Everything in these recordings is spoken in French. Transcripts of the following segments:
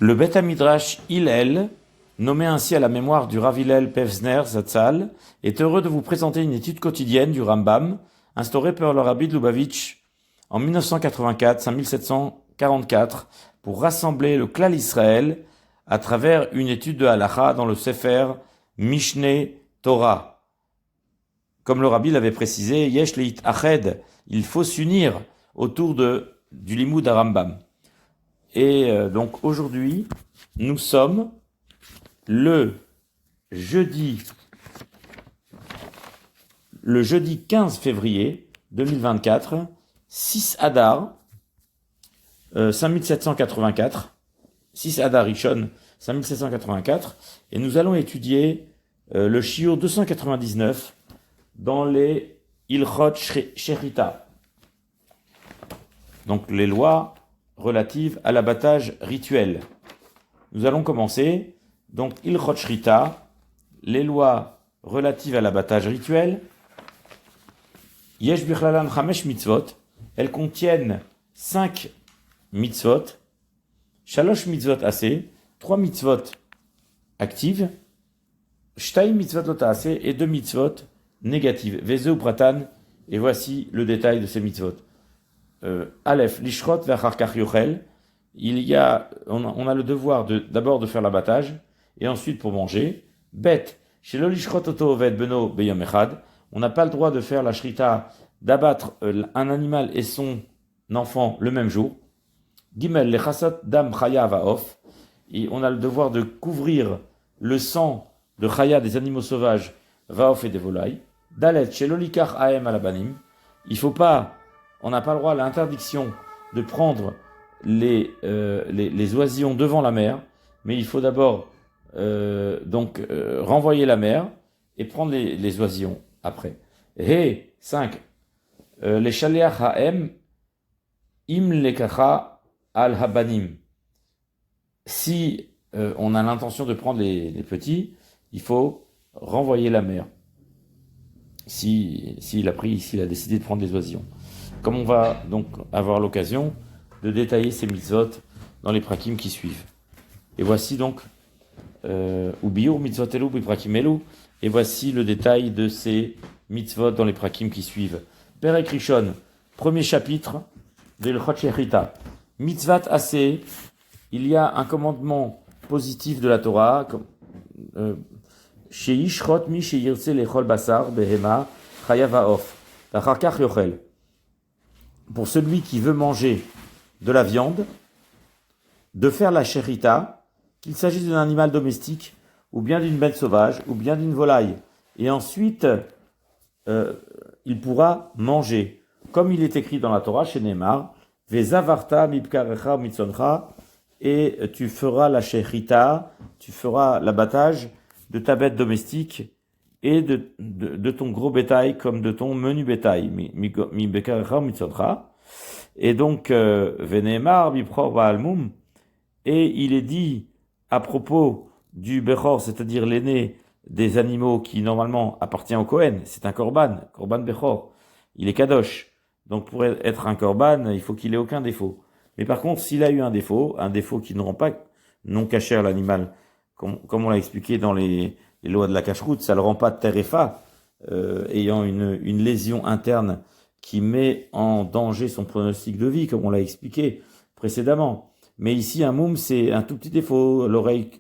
Le Beth Midrash Hillel, nommé ainsi à la mémoire du Rav Hillel Pevzner Zatzal, est heureux de vous présenter une étude quotidienne du Rambam, instaurée par le Rabbi de Lubavitch en 1984, pour rassembler le Klal Israël à travers une étude de Halacha dans le Sefer Mishneh Torah. Comme le Rabbi l'avait précisé, Yesh leit ached, il faut s'unir autour du Limoud Rambam. Et donc aujourd'hui, nous sommes le jeudi 15 février 2024, 6 Adar, 5784, 6 Adar Rishon, 5784, et nous allons étudier le Shiur 299 dans les Ilchot Sherita, donc les lois relatives à l'abattage rituel. Nous allons commencer, donc Ilchot Sherita, les lois relatives à l'abattage rituel. Yesh bichlalan 5 mitzvot, elles contiennent 5 mitzvot, 3 mitzvot assez, 3 mitzvot actives, 2 mitzvot lot assez et 2 mitzvot négatives. Vezeu pratan, et voici le détail de ces mitzvot. Aleph, lishrot v'acharkach yochel, on a le devoir d'abord de faire l'abattage, et ensuite pour manger. Bet, shelo lishrot oto oved beno beyom echad, on n'a pas le droit de faire la shrita, d'abattre un animal et son enfant le même jour. Gimel, lechasot dam chaya va'of, et on a le devoir de couvrir le sang de chaya des animaux sauvages, va'of et des volailles. Dalet, shelo likach aem alabanim, on n'a pas le droit à l'interdiction de prendre les oisillons devant la mer, mais il faut d'abord renvoyer la mer et prendre les oisillons après. He 5. Les shaliach ha'em im lekacha al habanim. Si on a l'intention de prendre les petits, il faut renvoyer la mer. S'il a décidé de prendre les oisillons. Comme on va donc avoir l'occasion de détailler ces mitzvot dans les prakim qui suivent. Et voici donc Ubiur mitzvot elu biprakim elu, et voici le détail de ces mitzvot dans les prakim qui suivent. Perek Rishon, premier chapitre de l'Ilchot Sherita. Mitzvat aseh, il y a un commandement positif de la Torah, Sheishrot mi sheyirtze lechol basar behema chayav ha'of l'acharkach yochel. Pour celui qui veut manger de la viande, de faire la sherita, qu'il s'agisse d'un animal domestique, ou bien d'une bête sauvage, ou bien d'une volaille. Et ensuite, il pourra manger. Comme il est écrit dans la Torah, chez Neymar, Vezavarta mipkarecha mitzoncha, et tu feras la sherita, tu feras l'abattage de ta bête domestique et de ton gros bétail comme de ton menu bétail. Et donc, Veneemar, Bipror Baalmum, et il est dit à propos du Bechor, c'est-à-dire l'aîné des animaux qui normalement appartient au Kohen, c'est un korban Bechor, il est kadosh. Donc pour être un korban, il faut qu'il ait aucun défaut. Mais par contre, s'il a eu un défaut qui ne rend pas non cachère l'animal, comme on l'a expliqué dans les lois de la cacheroute, ça le rend pas terefa, ayant une lésion interne qui met en danger son pronostic de vie, comme on l'a expliqué précédemment. Mais ici, un moum, c'est un tout petit défaut, l'oreille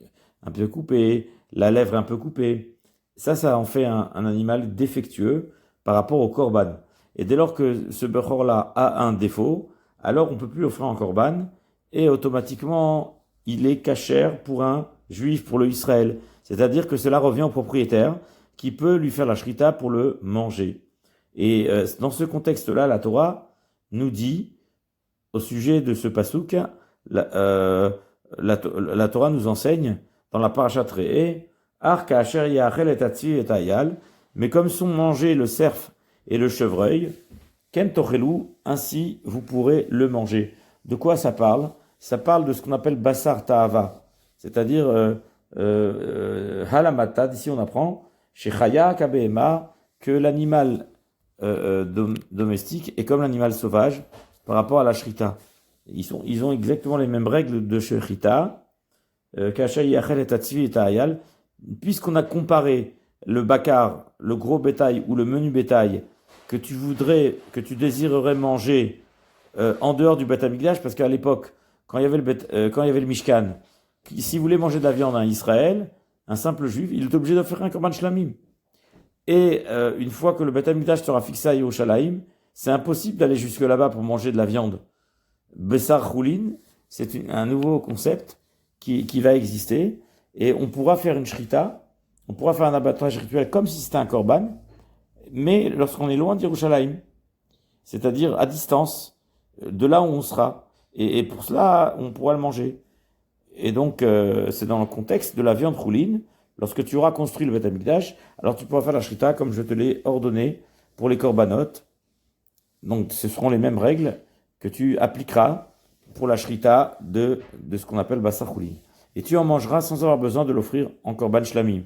un peu coupée, la lèvre un peu coupée. Ça en fait un animal défectueux par rapport au korban. Et dès lors que ce bechor-là a un défaut, alors on peut plus l'offrir en korban, et automatiquement, il est cachère pour un juif, pour le Israël. C'est-à-dire que cela revient au propriétaire, qui peut lui faire la shrita pour le manger. Et dans ce contexte-là, la Torah nous dit, au sujet de ce pasouk, la Torah nous enseigne, dans la parashat Re'eh, Ar ka'asher ya'achel et atzir et ayal, mais comme sont mangés le cerf et le chevreuil, ken tochelu, ainsi vous pourrez le manger. De quoi ça parle? Ça parle de ce qu'on appelle basar ta'ava, c'est-à-dire halamata, d'ici on apprend, chez chaya kabehema, que l'animal domestique est comme l'animal sauvage par rapport à la shrita. Ils ont exactement les mêmes règles de shrita, Kashay Yachel et Tatsvi et Ta'ayal, puisqu'on a comparé le bakar, le gros bétail ou le menu bétail que tu désirerais manger en dehors du Beth Amikdash, parce qu'à l'époque, quand il y avait quand il y avait le Mishkan, s'il voulait manger de la viande en Israël, un simple juif, il est obligé d'offrir un korban shlamim. Et une fois que le Beth Amikdash sera fixé à Yerushalayim, c'est impossible d'aller jusque là-bas pour manger de la viande. Bessar Choulin, c'est un nouveau concept qui va exister, et on pourra faire une shrita, on pourra faire un abattage rituel comme si c'était un korban, mais lorsqu'on est loin d'Yerushalayim, c'est-à-dire à distance de là où on sera, et pour cela on pourra le manger. Et donc c'est dans le contexte de la viande chouline. Lorsque tu auras construit le Beth Amikdash, alors tu pourras faire la shrita comme je te l'ai ordonné pour les korbanot. Donc ce seront les mêmes règles que tu appliqueras pour la shrita de ce qu'on appelle Bassar Choulin. Et tu en mangeras sans avoir besoin de l'offrir en korban shlamim.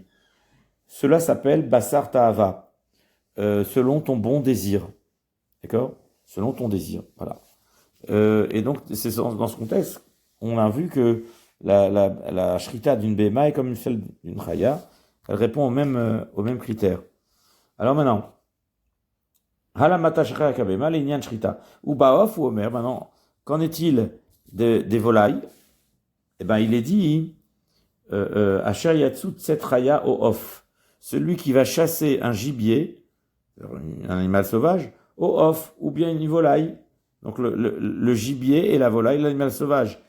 Cela s'appelle Bassar Ta'ava, selon ton bon désir. D'accord? Selon ton désir. Voilà. Et donc, c'est dans ce contexte, on a vu que la shrita d'une béma est comme celle d'une chaya. Elle répond aux mêmes critères. Alors maintenant, halamata shchaya kabema l'inyan shrita. Ou baof ou omer. Maintenant, qu'en est-il des volailles? Eh ben, il est dit, asher yatsut set chaya o off. Celui qui va chasser un gibier, un animal sauvage, au off, ou bien une volaille. Donc le gibier et la volaille, l'animal sauvage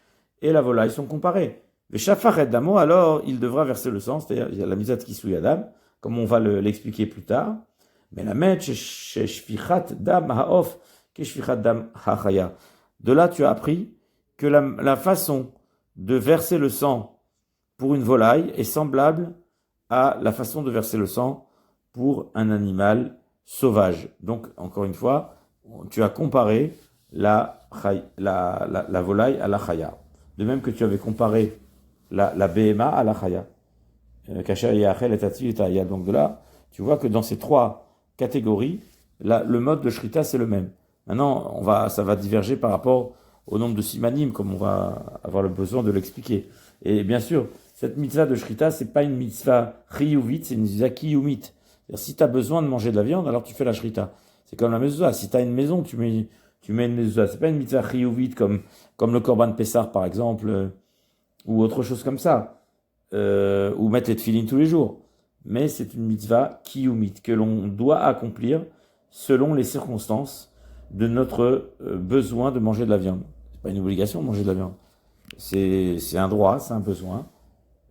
et la volaille sont comparés. Le shafachet damo, alors il devra verser le sang, c'est-à-dire il y a la misat kisui adam, comme on va l'expliquer plus tard. Mais la met shfichat dam haof ke shfichat dam hachaya. De là, tu as appris que la façon de verser le sang pour une volaille est semblable à la façon de verser le sang pour un animal sauvage. Donc, encore une fois, tu as comparé la volaille à la chaya. De même que tu avais comparé la BMA à la chaya. Kasher Yachel et Tatsvi et Ta'ayal. Donc de là, tu vois que dans ces trois catégories, le mode de shrita, c'est le même. Maintenant, ça va diverger par rapport au nombre de simanim, comme on va avoir le besoin de l'expliquer. Et bien sûr, cette mitzvah de shrita, c'est pas une mitzvah chiyuvit, c'est une mitzvah kiyumit. Si tu as besoin de manger de la viande, alors tu fais la shrita. C'est comme la mezouza. Si tu as une maison, tu mets une mezouza. C'est pas une mitzvah chiyuvit comme le korban pessar, par exemple, ou autre chose comme ça. Ou mettre les tefilines tous les jours. Mais c'est une mitzvah kiyumit que l'on doit accomplir selon les circonstances de notre besoin de manger de la viande. C'est pas une obligation de manger de la viande. C'est un droit, c'est un besoin.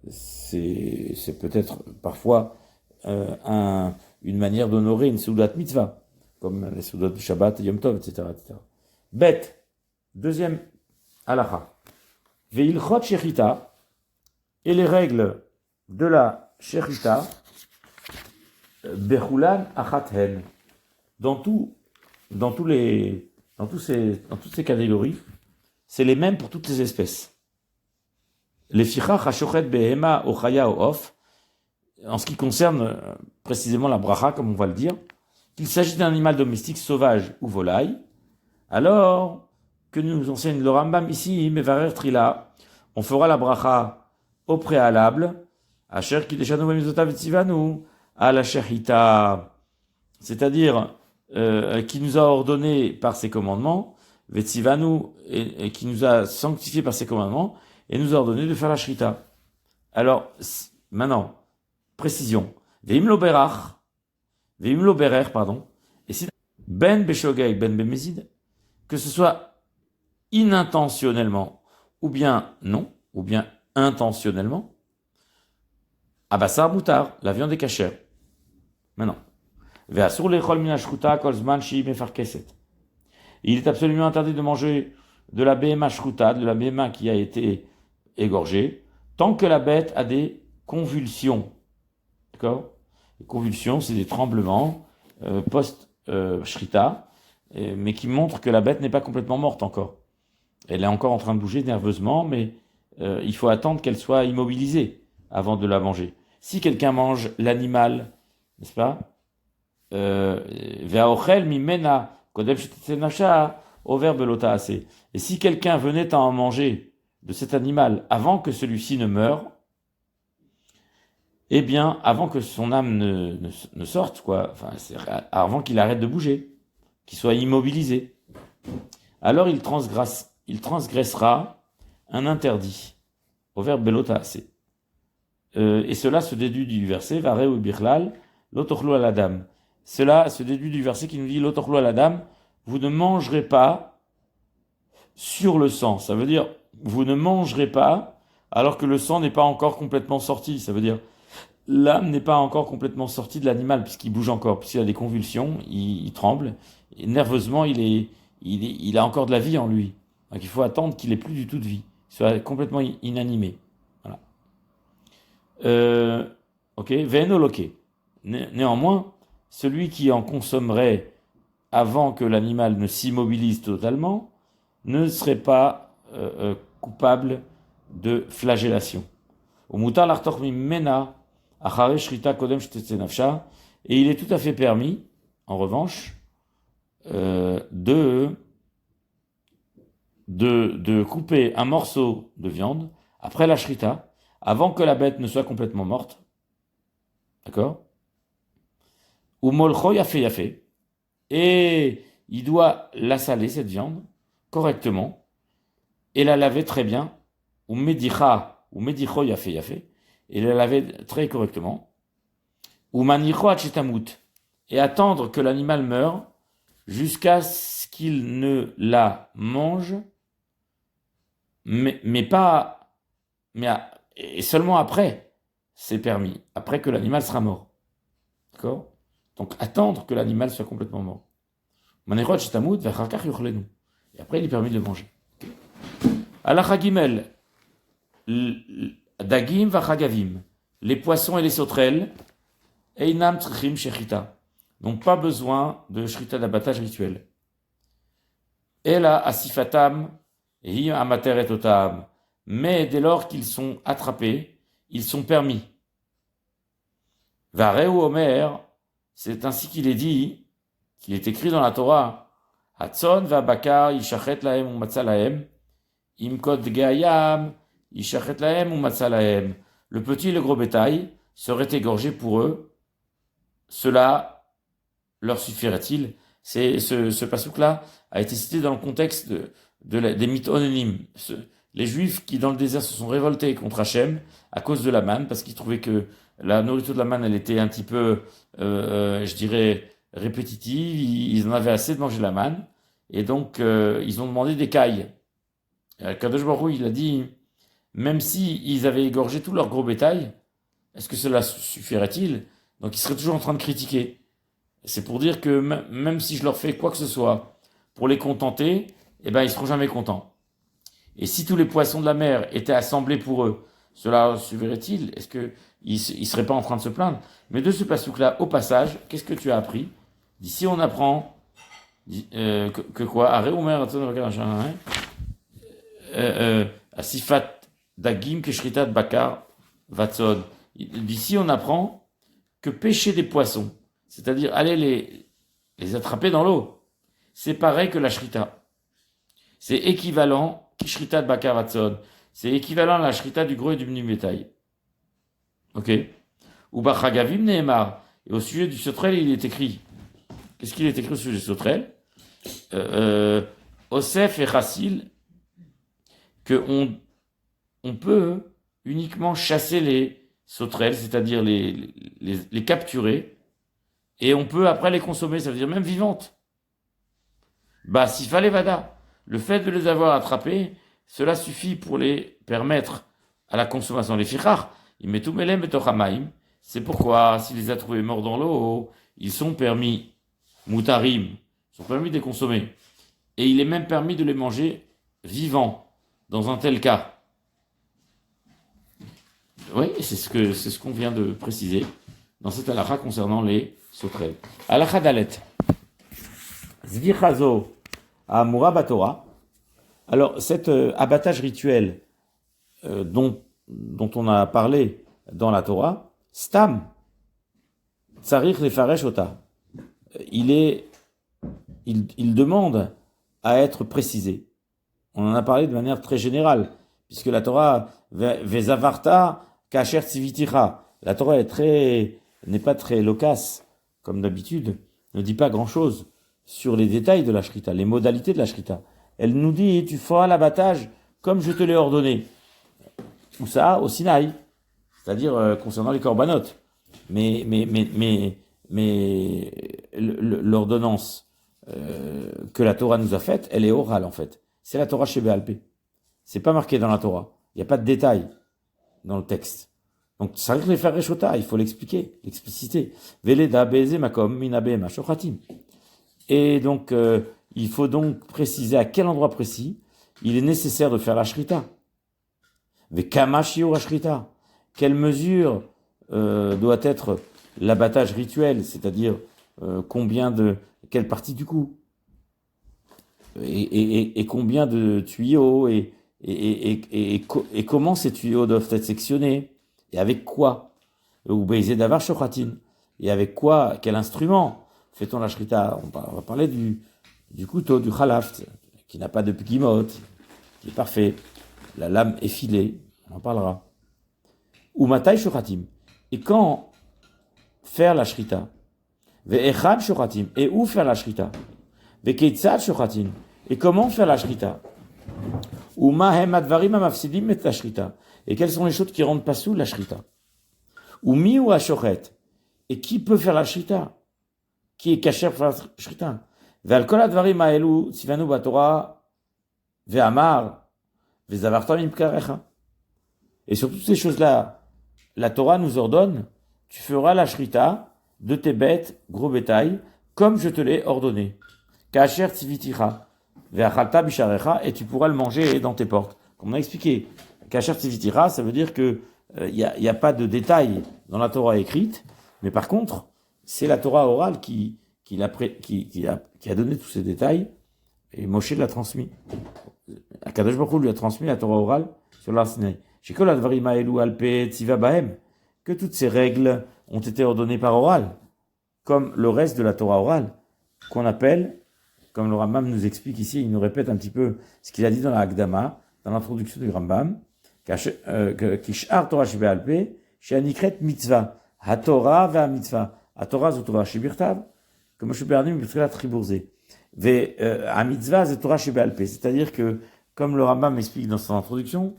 C'est peut-être parfois une manière d'honorer une soudat mitzvah, comme les soudats de Shabbat, Yom Tov, etc., etc. Bet, deuxième halacha. Veilchot shechita, et les règles de la shechita, bechulan achathen. Dans toutes ces catégories, c'est les mêmes pour toutes les espèces. Les fichach hashochet behema o chaya o off, en ce qui concerne précisément la bracha, comme on va le dire, qu'il s'agit d'un animal domestique sauvage ou volaille, alors que nous enseigne le Rambam ici, Mevarer Trila, on fera la bracha au préalable, Asher Kideshanu Bamizotav Etzivanu, à la Shechita, c'est-à-dire qui nous a ordonné par ses commandements, Vetzivanu, et qui nous a sanctifié par ses commandements, et nous a ordonné de faire la Shechita. Alors, maintenant, précision. Veimlo berer, pardon. Et si ben beshogeg, ben bemezid, que ce soit inintentionnellement, ou bien non, ou bien intentionnellement, abassar moutar, la viande est cachère. Maintenant. Veasur lechol min hashruta kol zman shi mefarkeset. Il est absolument interdit de manger de la BMA shruta, de la BMA qui a été égorgée, tant que la bête a des convulsions. D'accord? Les convulsions, c'est des tremblements post-shrita, mais qui montrent que la bête n'est pas complètement morte encore. Elle est encore en train de bouger nerveusement, mais il faut attendre qu'elle soit immobilisée avant de la manger. Si quelqu'un mange l'animal, n'est-ce pas? Ve'aochel mimena kodem shetetzenasha over belota ase. Et si quelqu'un venait à en manger de cet animal avant que celui-ci ne meure, eh bien, avant que son âme ne sorte, quoi, enfin, avant qu'il arrête de bouger, qu'il soit immobilisé, alors il transgressera un interdit, au verbe belotaase. Et cela se déduit du verset, Vare ou birlal, lotochlo à la dame. Cela se déduit du verset qui nous dit, lotochlo à la dame, vous ne mangerez pas sur le sang. Ça veut dire, vous ne mangerez pas alors que le sang n'est pas encore complètement sorti. Ça veut dire, l'âme n'est pas encore complètement sortie de l'animal puisqu'il bouge encore, puisqu'il a des convulsions, il tremble. Et nerveusement, il a encore de la vie en lui. Donc il faut attendre qu'il ait plus du tout de vie, qu'il soit complètement inanimé. Voilà. Ok, venoloke. Néanmoins, celui qui en consommerait avant que l'animal ne s'immobilise totalement ne serait pas coupable de flagellation. Et il est tout à fait permis, en revanche, de couper un morceau de viande après la shrita, avant que la bête ne soit complètement morte. D'accord? Ou molcho yafé. Et il doit la saler, cette viande, correctement, et la laver très bien. Ou medicho yafé. Et la laver très correctement. Ou manicho achetamut. Et attendre que l'animal meure jusqu'à ce qu'il ne la mange, et seulement après, c'est permis, après que l'animal sera mort. D'accord? Donc attendre que l'animal soit complètement mort. Et après, il est permis de le manger. Alacha Gimel, Dagim vachagavim, les poissons et les sauterelles, Einam trichim shechita, n'ont pas besoin de shrita d'abattage rituel. Ela asifatam, hi amater et otam, mais dès lors qu'ils sont attrapés, ils sont permis. Vareu Omer, c'est ainsi qu'il est dit, qu'il est écrit dans la Torah, Hatzon va bakar yishachet lahem ou matzah lahem, imkod geayam yishachet lahem ou matzah lahem. Le petit et le gros bétail seraient égorgés pour eux. Cela leur suffirait-il? Ce passouk-là a été cité dans le contexte des mythes anonymes. Les Juifs qui, dans le désert, se sont révoltés contre Hachem à cause de la manne, parce qu'ils trouvaient que la nourriture de la manne, elle était un petit peu, je dirais, répétitive. Ils en avaient assez de manger la manne. Et donc, ils ont demandé des cailles. Kadosh Baruch Hu, il a dit, même si ils avaient égorgé tout leur gros bétail, est-ce que cela suffirait-il? Donc, ils seraient toujours en train de critiquer. C'est pour dire que même si je leur fais quoi que ce soit pour les contenter, eh ben, ils seront jamais contents. Et si tous les poissons de la mer étaient assemblés pour eux, cela suffirait-il? Est-ce qu'ils seraient pas en train de se plaindre? Mais de ce passouk-là, au passage, qu'est-ce que tu as appris? D'ici, on apprend que quoi? Asifat dagim keshritat bakar vatzod. D'ici, on apprend que pêcher des poissons, c'est-à-dire aller les attraper dans l'eau, c'est pareil que la shrita. C'est équivalent, kishrita de bakar vatzod. C'est équivalent à la shrita du gros et du menu bétail. Ok? Ou bachagavim nehemar. Et au sujet du sauterelle, il est écrit. Qu'est-ce qu'il est écrit au sujet du sauterelle? Osef et Chassil, qu'on peut uniquement chasser les sauterelles, c'est-à-dire les capturer, et on peut après les consommer, ça veut dire même vivantes. Bah, s'il fallait vada, le fait de les avoir attrapées, cela suffit pour les permettre à la consommation. Les fichar, ils mettent tout melem et tochamaim. C'est pourquoi, s'il les a trouvés morts dans l'eau, ils sont permis, moutarim, ils sont permis de les consommer. Et il est même permis de les manger vivants, dans un tel cas. Oui, c'est ce qu'on vient de préciser dans cette halakha concernant les sauterelles. Halakha dalet. Zvichazo amura batora. Alors, cet abattage rituel dont on a parlé dans la Torah, stam, tsarich lefaresh ota. Il demande à être précisé. On en a parlé de manière très générale, puisque la Torah, Vezavarta, Kacher Tzivitira. La Torah n'est pas très loquace, comme d'habitude, ne dit pas grand-chose sur les détails de la Shrita, les modalités de la Shrita. Elle nous dit, tu feras l'abattage comme je te l'ai ordonné. Ou ça, au Sinaï, c'est-à-dire concernant les corbanotes. Mais l'ordonnance que la Torah nous a faite, elle est orale en fait. C'est la Torah chez Béalpé. C'est pas marqué dans la Torah. Il n'y a pas de détails dans le texte. Donc, ça risque de faire réchota, il faut l'expliquer, l'expliciter. Veleda beze makom minabe mashochatim. Et donc, il faut donc préciser à quel endroit précis il est nécessaire de faire la shrita. Vekama shiur shrita. Quelle mesure doit être l'abattage rituel, c'est-à-dire quelle partie du cou, et combien de tuyaux, et comment ces tuyaux doivent être sectionnés, et avec quoi, ou beizer davar shochatin, et avec quoi, quel instrument fait-on la shrita. On va parler du couteau, du chalaf, qui n'a pas de pigimot, qui est parfait, la lame effilée, on en parlera. Ou matai shochatim, et quand faire la shrita, ve'echad shochatim, et où faire la shrita, ve'keitzad shochatim, et comment faire la shrita, ou mahem advarim amafsidim et la shrita, et quelles sont les choses qui rendent pas sous la shrita, ou mi ou ashochet, et qui peut faire la shrita, qui est caché pour faire la shrita, ve'al kol advarim ha'elu tzivanu b'Torah ve'amar ve'zavartam imkarecha, et sur toutes ces choses-là, la Torah nous ordonne, tu feras la shrita de tes bêtes, gros bétail, comme je te l'ai ordonné. Kasher tzivitira, ve'achalta bisharecha, et tu pourras le manger dans tes portes. Comme on a expliqué, kasher tzivitira, ça veut dire que il y a pas de détails dans la Torah écrite, mais par contre, c'est la Torah orale qui a donné tous ces détails, et Moshe l'a transmis. Akadosh Baruch Hu lui a transmis la Torah orale sur l'Ar Sinaï. Que toutes ces règles ont été ordonnées par oral, comme le reste de la Torah orale, qu'on appelle, comme le Rambam nous explique ici, il nous répète un petit peu ce qu'il a dit dans la Hakdama, dans l'introduction du Rambam, Kishar Torah Shebe'alpe, She'anikret Mitzvah, HaTorah ve'Amitzvah, HaTorah zot Torah Shebirtav, comme je suis perdu, mais la tribourze. Mitzvah zot Torah Shebe'alpe, c'est-à-dire que, comme le Rambam explique dans son introduction,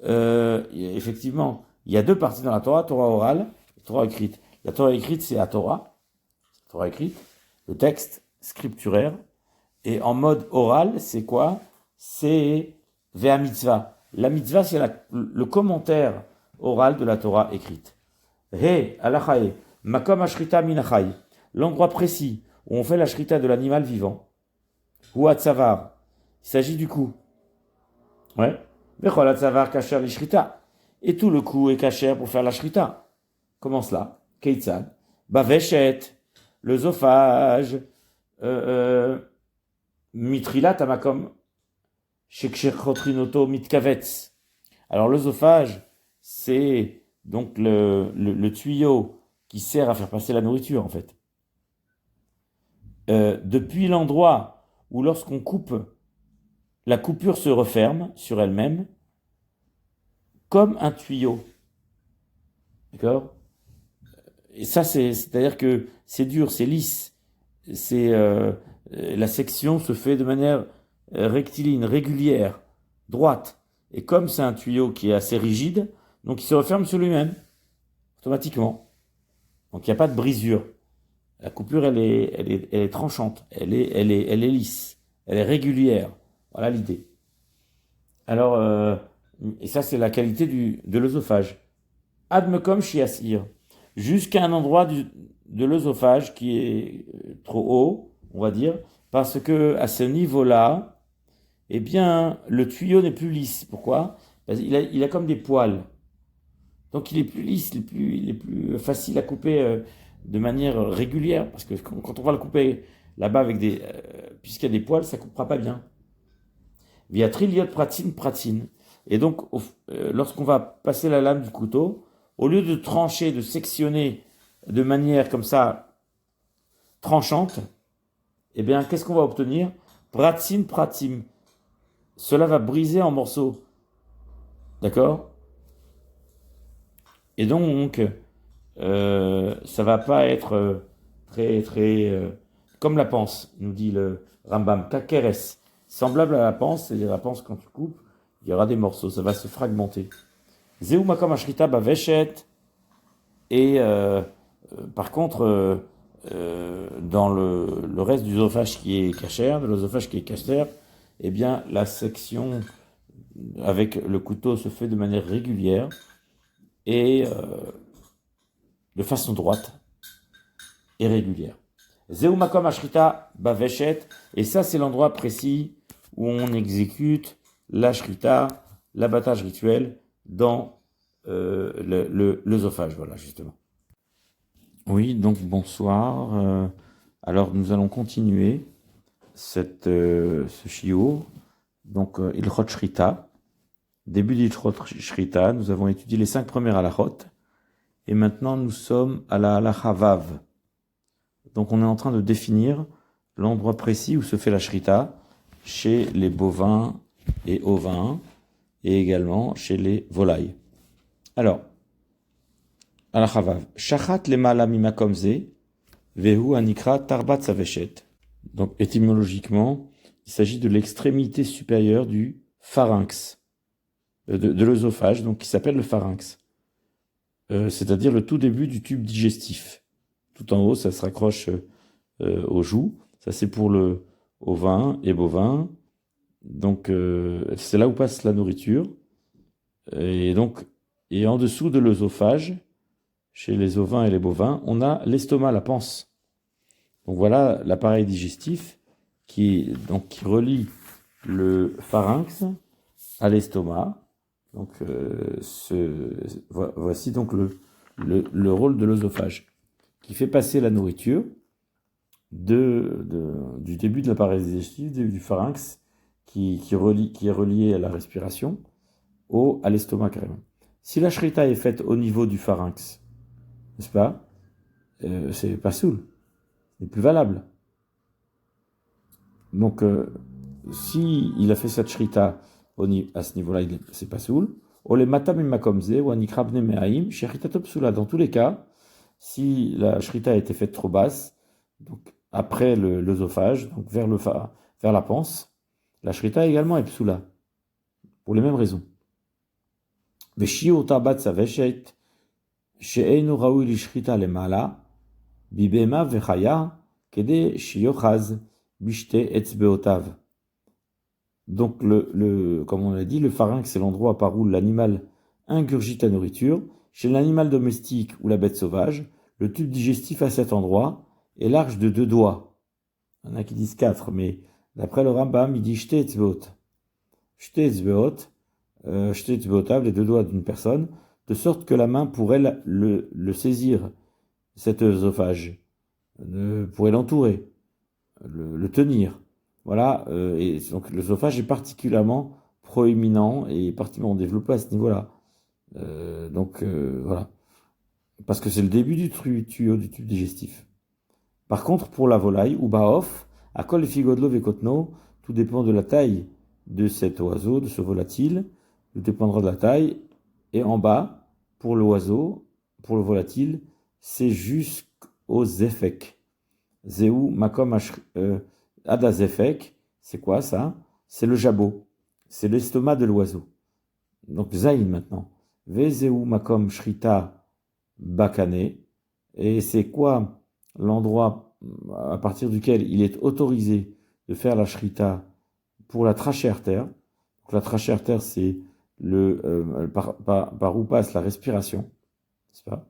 effectivement, il y a deux parties dans la Torah, Torah orale et Torah écrite. La Torah écrite, c'est la Torah écrite, le texte scripturaire, et en mode oral, c'est quoi? C'est Ve'a mitzvah. La mitzvah, c'est le commentaire oral de la Torah écrite. He, alachae, makom ashrita minachai, l'endroit précis où on fait la shrita de l'animal vivant, ou atzavar, il s'agit du cou. Ouais. Bechol atzavar kasher li shrita. Et tout le cou est kasher pour faire la shrita. Comment cela? Keitzad. Baveshet, l'œsophage, mitrilat amakom, shekshechrotrinoto mitkavetz. Alors l'œsophage, c'est donc le tuyau qui sert à faire passer la nourriture en fait. Depuis l'endroit où lorsqu'on coupe, la coupure se referme sur elle-même, comme un tuyau. D'accord? Et ça, c'est-à-dire que c'est dur, c'est lisse. La section se fait de manière rectiligne, régulière, droite. Et comme c'est un tuyau qui est assez rigide, donc il se referme sur lui-même, automatiquement. Donc il n'y a pas de brisure. La coupure, elle est tranchante, elle est lisse, elle est régulière. Voilà l'idée. Alors, et ça, c'est la qualité de l'œsophage. Admekom shiasir, jusqu'à un endroit de l'œsophage qui est trop haut, on va dire, parce que à ce niveau-là, eh bien, le tuyau n'est plus lisse. Pourquoi? Parce qu'il a comme des poils. Donc, il est plus lisse, il est plus facile à couper de manière régulière, parce que quand on va le couper là-bas puisqu'il y a des poils, ça coupera pas bien. Via triliot pratine. Et donc, lorsqu'on va passer la lame du couteau, au lieu de trancher, de sectionner de manière comme ça, tranchante, eh bien, qu'est-ce qu'on va obtenir? Pratim. Cela va briser en morceaux. D'accord? Et donc, ça va pas être très, très... comme la panse, nous dit le Rambam, kakeres. Semblable à la panse, c'est-à-dire la panse, quand tu coupes, il y aura des morceaux, ça va se fragmenter. Zeu makom ashrita baveshet. Et par contre, dans le reste du zoophage qui est cachère, de l'œsophage qui est cachère, eh bien, la section avec le couteau se fait de manière régulière et de façon droite et régulière. Zeu makom ashrita baveshet, et ça c'est l'endroit précis où on exécute la shrita, l'abattage rituel dans l'œsophage, voilà justement. Oui, donc bonsoir. Alors nous allons continuer ce shiur. Donc Ilchot Shrita. Début d'Ilchot Shrita, nous avons étudié les 5 premières halachot. Et maintenant nous sommes à la halacha Vav. Donc on est en train de définir l'endroit précis où se fait la Shrita chez les bovins et ovins et également chez les volailles. Alors, halacha Vav. Shachat lemala mimakom ze. Vehu anikra tarbat saveshet. Donc étymologiquement, il s'agit de l'extrémité supérieure du pharynx, de l'œsophage, donc qui s'appelle le pharynx. C'est-à-dire le tout début du tube digestif. Tout en haut, ça se raccroche aux joues. Ça c'est pour le ovin et bovin. Donc c'est là où passe la nourriture. Et en dessous de l'œsophage, chez les ovins et les bovins, on a l'estomac, la panse. Donc voilà l'appareil digestif qui relie le pharynx à l'estomac. Donc voici donc le rôle de l'œsophage qui fait passer la nourriture du début de l'appareil digestif, du pharynx qui est relié à la respiration à l'estomac carrément. Si la shrita est faite au niveau du pharynx, n'est-ce pas, c'est pas soul, c'est plus valable. Donc, si il a fait cette shrita à ce niveau-là, c'est pas soul. Dans tous les cas, si la shrita a été faite trop basse, donc après l'œsophage, donc vers la panse, la shrita également est psoula, pour les mêmes raisons. Donc, comme on l'a dit, le pharynx, c'est l'endroit par où l'animal ingurgite la nourriture. Chez l'animal domestique ou la bête sauvage, le tube digestif à cet endroit est large de 2 doigts. Il y en a qui disent 4, mais d'après le Rambam, il dit shte etzbeot. Shte etzbeot, shte etzbeotav, les 2 doigts d'une personne, de sorte que la main pourrait le saisir, cet œsophage, pourrait l'entourer, le tenir. Voilà, et donc l'œsophage est particulièrement proéminent et particulièrement développé à ce niveau-là. Voilà, parce que c'est le début du tuyau du tube digestif. Par contre, pour la volaille, ou baof, à kol figodlo vekotno, tout dépend de la taille de cet oiseau, de ce volatile, tout dépendra de la taille. Et en bas, pour l'oiseau, pour le volatile, c'est jusqu'aux zefek. Zeu makom adazefek, c'est quoi ça? C'est le jabot, c'est l'estomac de l'oiseau. Donc zaïn maintenant. Vezeu makom shrita bakane, et c'est quoi l'endroit à partir duquel il est autorisé de faire la shrita pour la trachée artère. Donc la trachée artère, c'est par où passe la respiration, n'est-ce pas?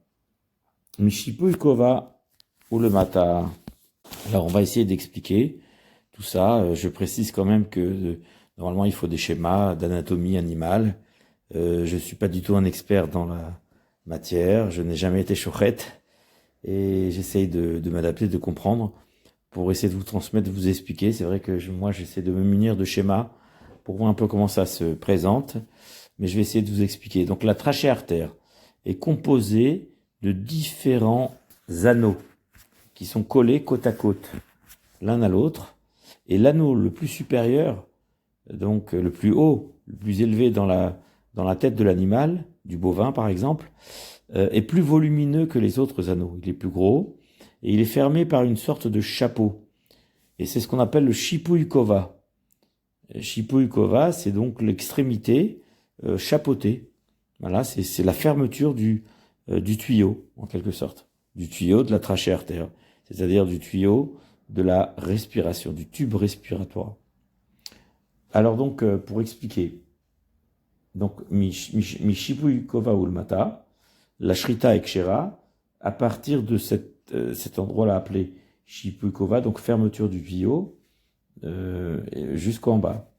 Mishipu kova ou le mata. Alors on va essayer d'expliquer tout ça. Je précise quand même que normalement il faut des schémas d'anatomie animale. Je suis pas du tout un expert dans la matière. Je n'ai jamais été chouchette et j'essaye de m'adapter, de comprendre pour essayer de vous transmettre, de vous expliquer. C'est vrai que moi j'essaie de me munir de schémas pour voir un peu comment ça se présente, mais je vais essayer de vous expliquer. Donc la trachée artère est composée de différents anneaux qui sont collés côte à côte, l'un à l'autre, et l'anneau le plus supérieur, donc le plus haut, le plus élevé dans dans la tête de l'animal, du bovin par exemple, est plus volumineux que les autres anneaux. Il est plus gros et il est fermé par une sorte de chapeau. Et c'est ce qu'on appelle le shipui kova. Shipui kova, c'est donc l'extrémité chapeautée. Voilà, c'est la fermeture du tuyau, en quelque sorte. Du tuyau de la trachée artère, c'est-à-dire du tuyau de la respiration, du tube respiratoire. Alors donc, pour expliquer, donc, Mishipui Kova Ulmata, la Shrita Ekshera, à partir de cet endroit-là appelé Shipui Kova, donc fermeture du tuyau, jusqu'en bas,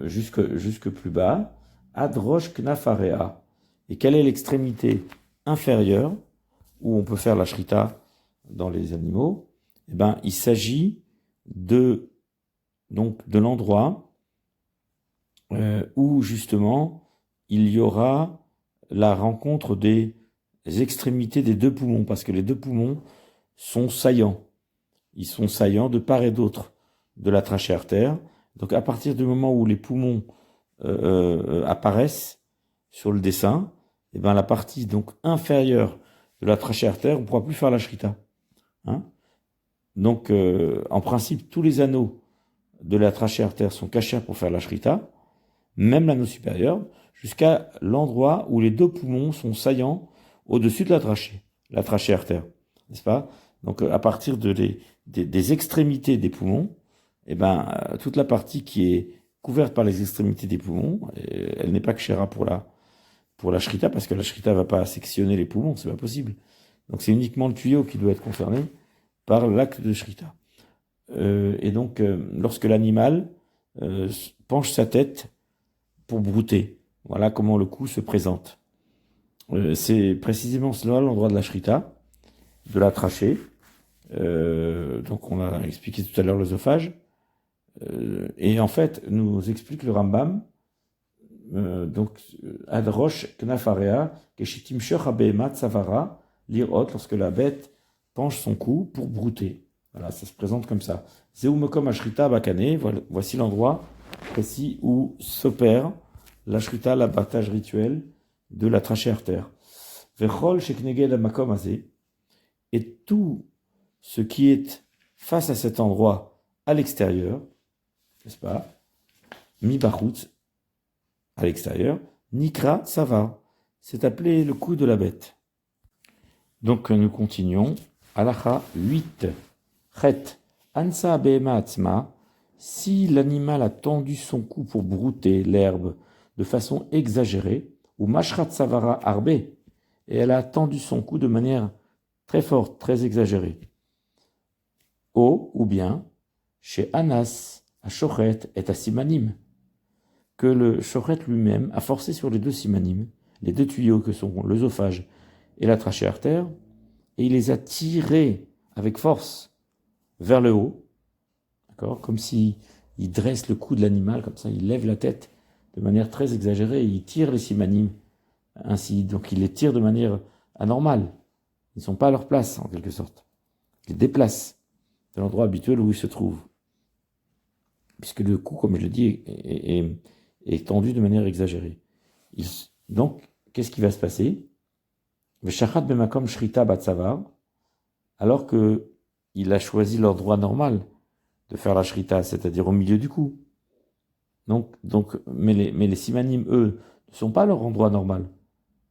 jusque plus bas, Adrosh Knafarea. Et quelle est l'extrémité inférieure où on peut faire la Shrita dans les animaux? Eh ben, il s'agit de l'endroit où justement il y aura la rencontre des extrémités des deux poumons, parce que les deux poumons sont saillants. Ils sont saillants de part et d'autre de la trachée artère. Donc à partir du moment où les poumons apparaissent sur le dessin, eh ben la partie donc inférieure de la trachée artère, on ne pourra plus faire la shrita. Hein? Donc en principe, tous les anneaux de la trachée artère sont cachés pour faire la shrita, même l'anneau supérieur, jusqu'à l'endroit où les deux poumons sont saillants au-dessus de la trachée artère, n'est-ce pas? Donc à partir des extrémités des poumons, eh ben toute la partie qui est couverte par les extrémités des poumons, elle n'est pas kshera pour la shrita, parce que la shrita va pas sectionner les poumons, c'est pas possible. Donc c'est uniquement le tuyau qui doit être concerné par l'acte de shrita. Et donc lorsque l'animal penche sa tête pour brouter, voilà comment le cou se présente. C'est précisément cela l'endroit de la shrita, de la trachée. Donc on a expliqué tout à l'heure l'œsophage. Et en fait, nous explique le Rambam, donc Adrosh Knafarea, Keshitim Shech Abehemat Savara, Lirot, lorsque la bête penche son cou pour brouter. Voilà, ça se présente comme ça. Zeumekom Ashrita Bakane, voici l'endroit précis où s'opère la shrita, l'abattage rituel de la trachée artère. Vechol Shekneged Amakom Azé, et tout ce qui est face à cet endroit à l'extérieur, n'est-ce pas? Mi bachutz, à l'extérieur, Nikra Savar, c'est appelé le cou de la bête. Donc nous continuons. Halacha 8. Chet, Ansa Behema Atzma, si l'animal a tendu son cou pour brouter l'herbe de façon exagérée, ou Mashrat Savara Arbe, et elle a tendu son cou de manière très forte, très exagérée. Ou bien, chez Anas, à Shochet et à Simanim, que le Shochet lui-même a forcé sur les deux Simanim, les deux tuyaux que sont l'œsophage et la trachée artère, et il les a tirés avec force vers le haut, d'accord, comme si il dresse le cou de l'animal, comme ça, il lève la tête de manière très exagérée, et il tire les Simanim ainsi, donc il les tire de manière anormale. Ils ne sont pas à leur place, en quelque sorte. Il les déplace de l'endroit habituel où ils se trouvent. Puisque le cou, comme je le dis, est tendu de manière exagérée. Donc, qu'est-ce qui va se passer? Veshachat bemakom shrita batsavar, alors que il a choisi l'endroit normal de faire la shrita, c'est-à-dire au milieu du cou. Mais les simanim, eux, ne sont pas à leur endroit normal.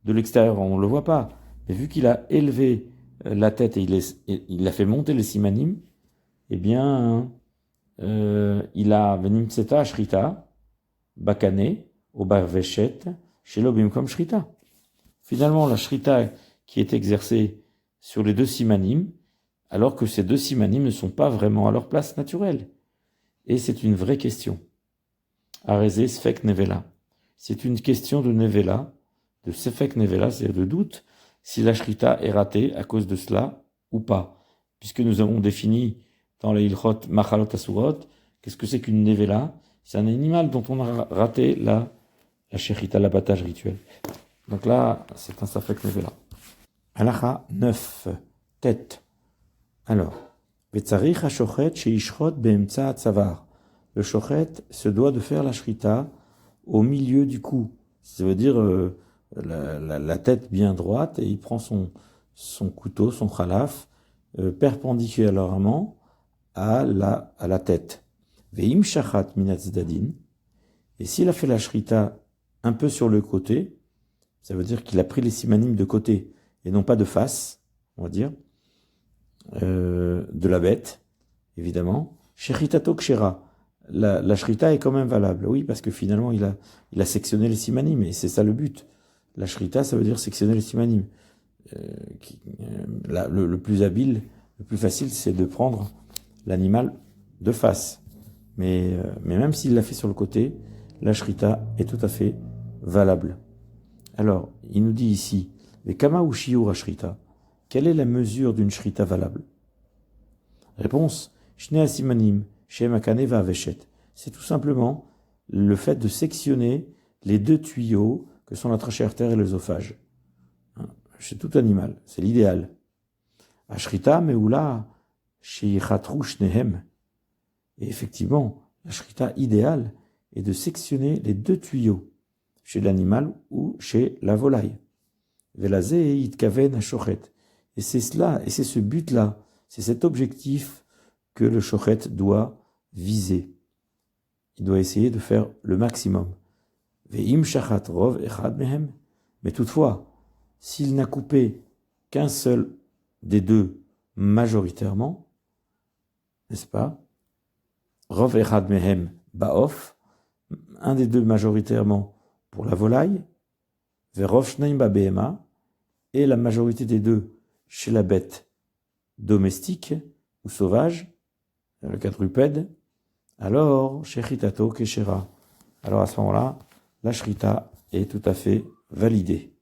De l'extérieur, on ne le voit pas. Mais vu qu'il a élevé la tête et il a fait monter les simanim, eh bien, il a venim tseta shrita, bakane, obarveshet, shelo bimkom shrita. Finalement, la shrita qui est exercée sur les deux simanim, alors que ces deux simanim ne sont pas vraiment à leur place naturelle. Et c'est une vraie question. Arezé sfek nevela. C'est une question de nevela, de sfek nevela, c'est-à-dire de doute, si la shrita est ratée à cause de cela ou pas. Puisque nous avons défini dans les ilchot machalot asurot, qu'est-ce que c'est qu'une nevela? C'est un animal dont on a raté la shrita, l'abattage rituel. Donc là, c'est un safek nevela. Halacha 9. Tête. Alors, Vetzarich ha-shochet sheishchot be'emtza tzavar. Le shochet se doit de faire la shrita au milieu du cou, Ça veut dire la tête bien droite, et il prend son couteau, son khalaf, perpendiculairement à la tête. Ve'im shachat minat zdadin. Et s'il a fait la shrita un peu sur le côté, ça veut dire qu'il a pris les simanim de côté et non pas de face, on va dire, de la bête, évidemment. Shritato kshera. La shrita est quand même valable, oui, parce que finalement il a sectionné les simanim, et c'est ça le but. La shrita, ça veut dire sectionner les simanim. Le plus habile, le plus facile, c'est de prendre l'animal de face. Mais même s'il l'a fait sur le côté, la shrita est tout à fait valable. Alors, il nous dit ici, mais kama ou shiur shrita, quelle est la mesure d'une shrita valable? Réponse, shne asimanim, shem akane va aveshet. C'est tout simplement le fait de sectionner les deux tuyaux que sont la trachée artère et l'œsophage. Chez tout animal, c'est l'idéal. Ashrita meula sheyichatru shnehem. Et effectivement, la shrita idéale est de sectionner les deux tuyaux, chez l'animal ou chez la volaille. Velazé itkaven ashochet. Et c'est cela, et c'est ce but-là, c'est cet objectif que le shochet doit viser. Il doit essayer de faire le maximum. Ve'im shachat rov echad mehem. Mais toutefois, s'il n'a coupé qu'un seul des deux majoritairement, n'est-ce pas? Rov echad mehem ba'of, un des deux majoritairement pour la volaille, verov shnaim ba'behema, et la majorité des deux chez la bête domestique ou sauvage, le quadrupède, alors shechitato keshera. Alors à ce moment-là, la shrita est tout à fait validée.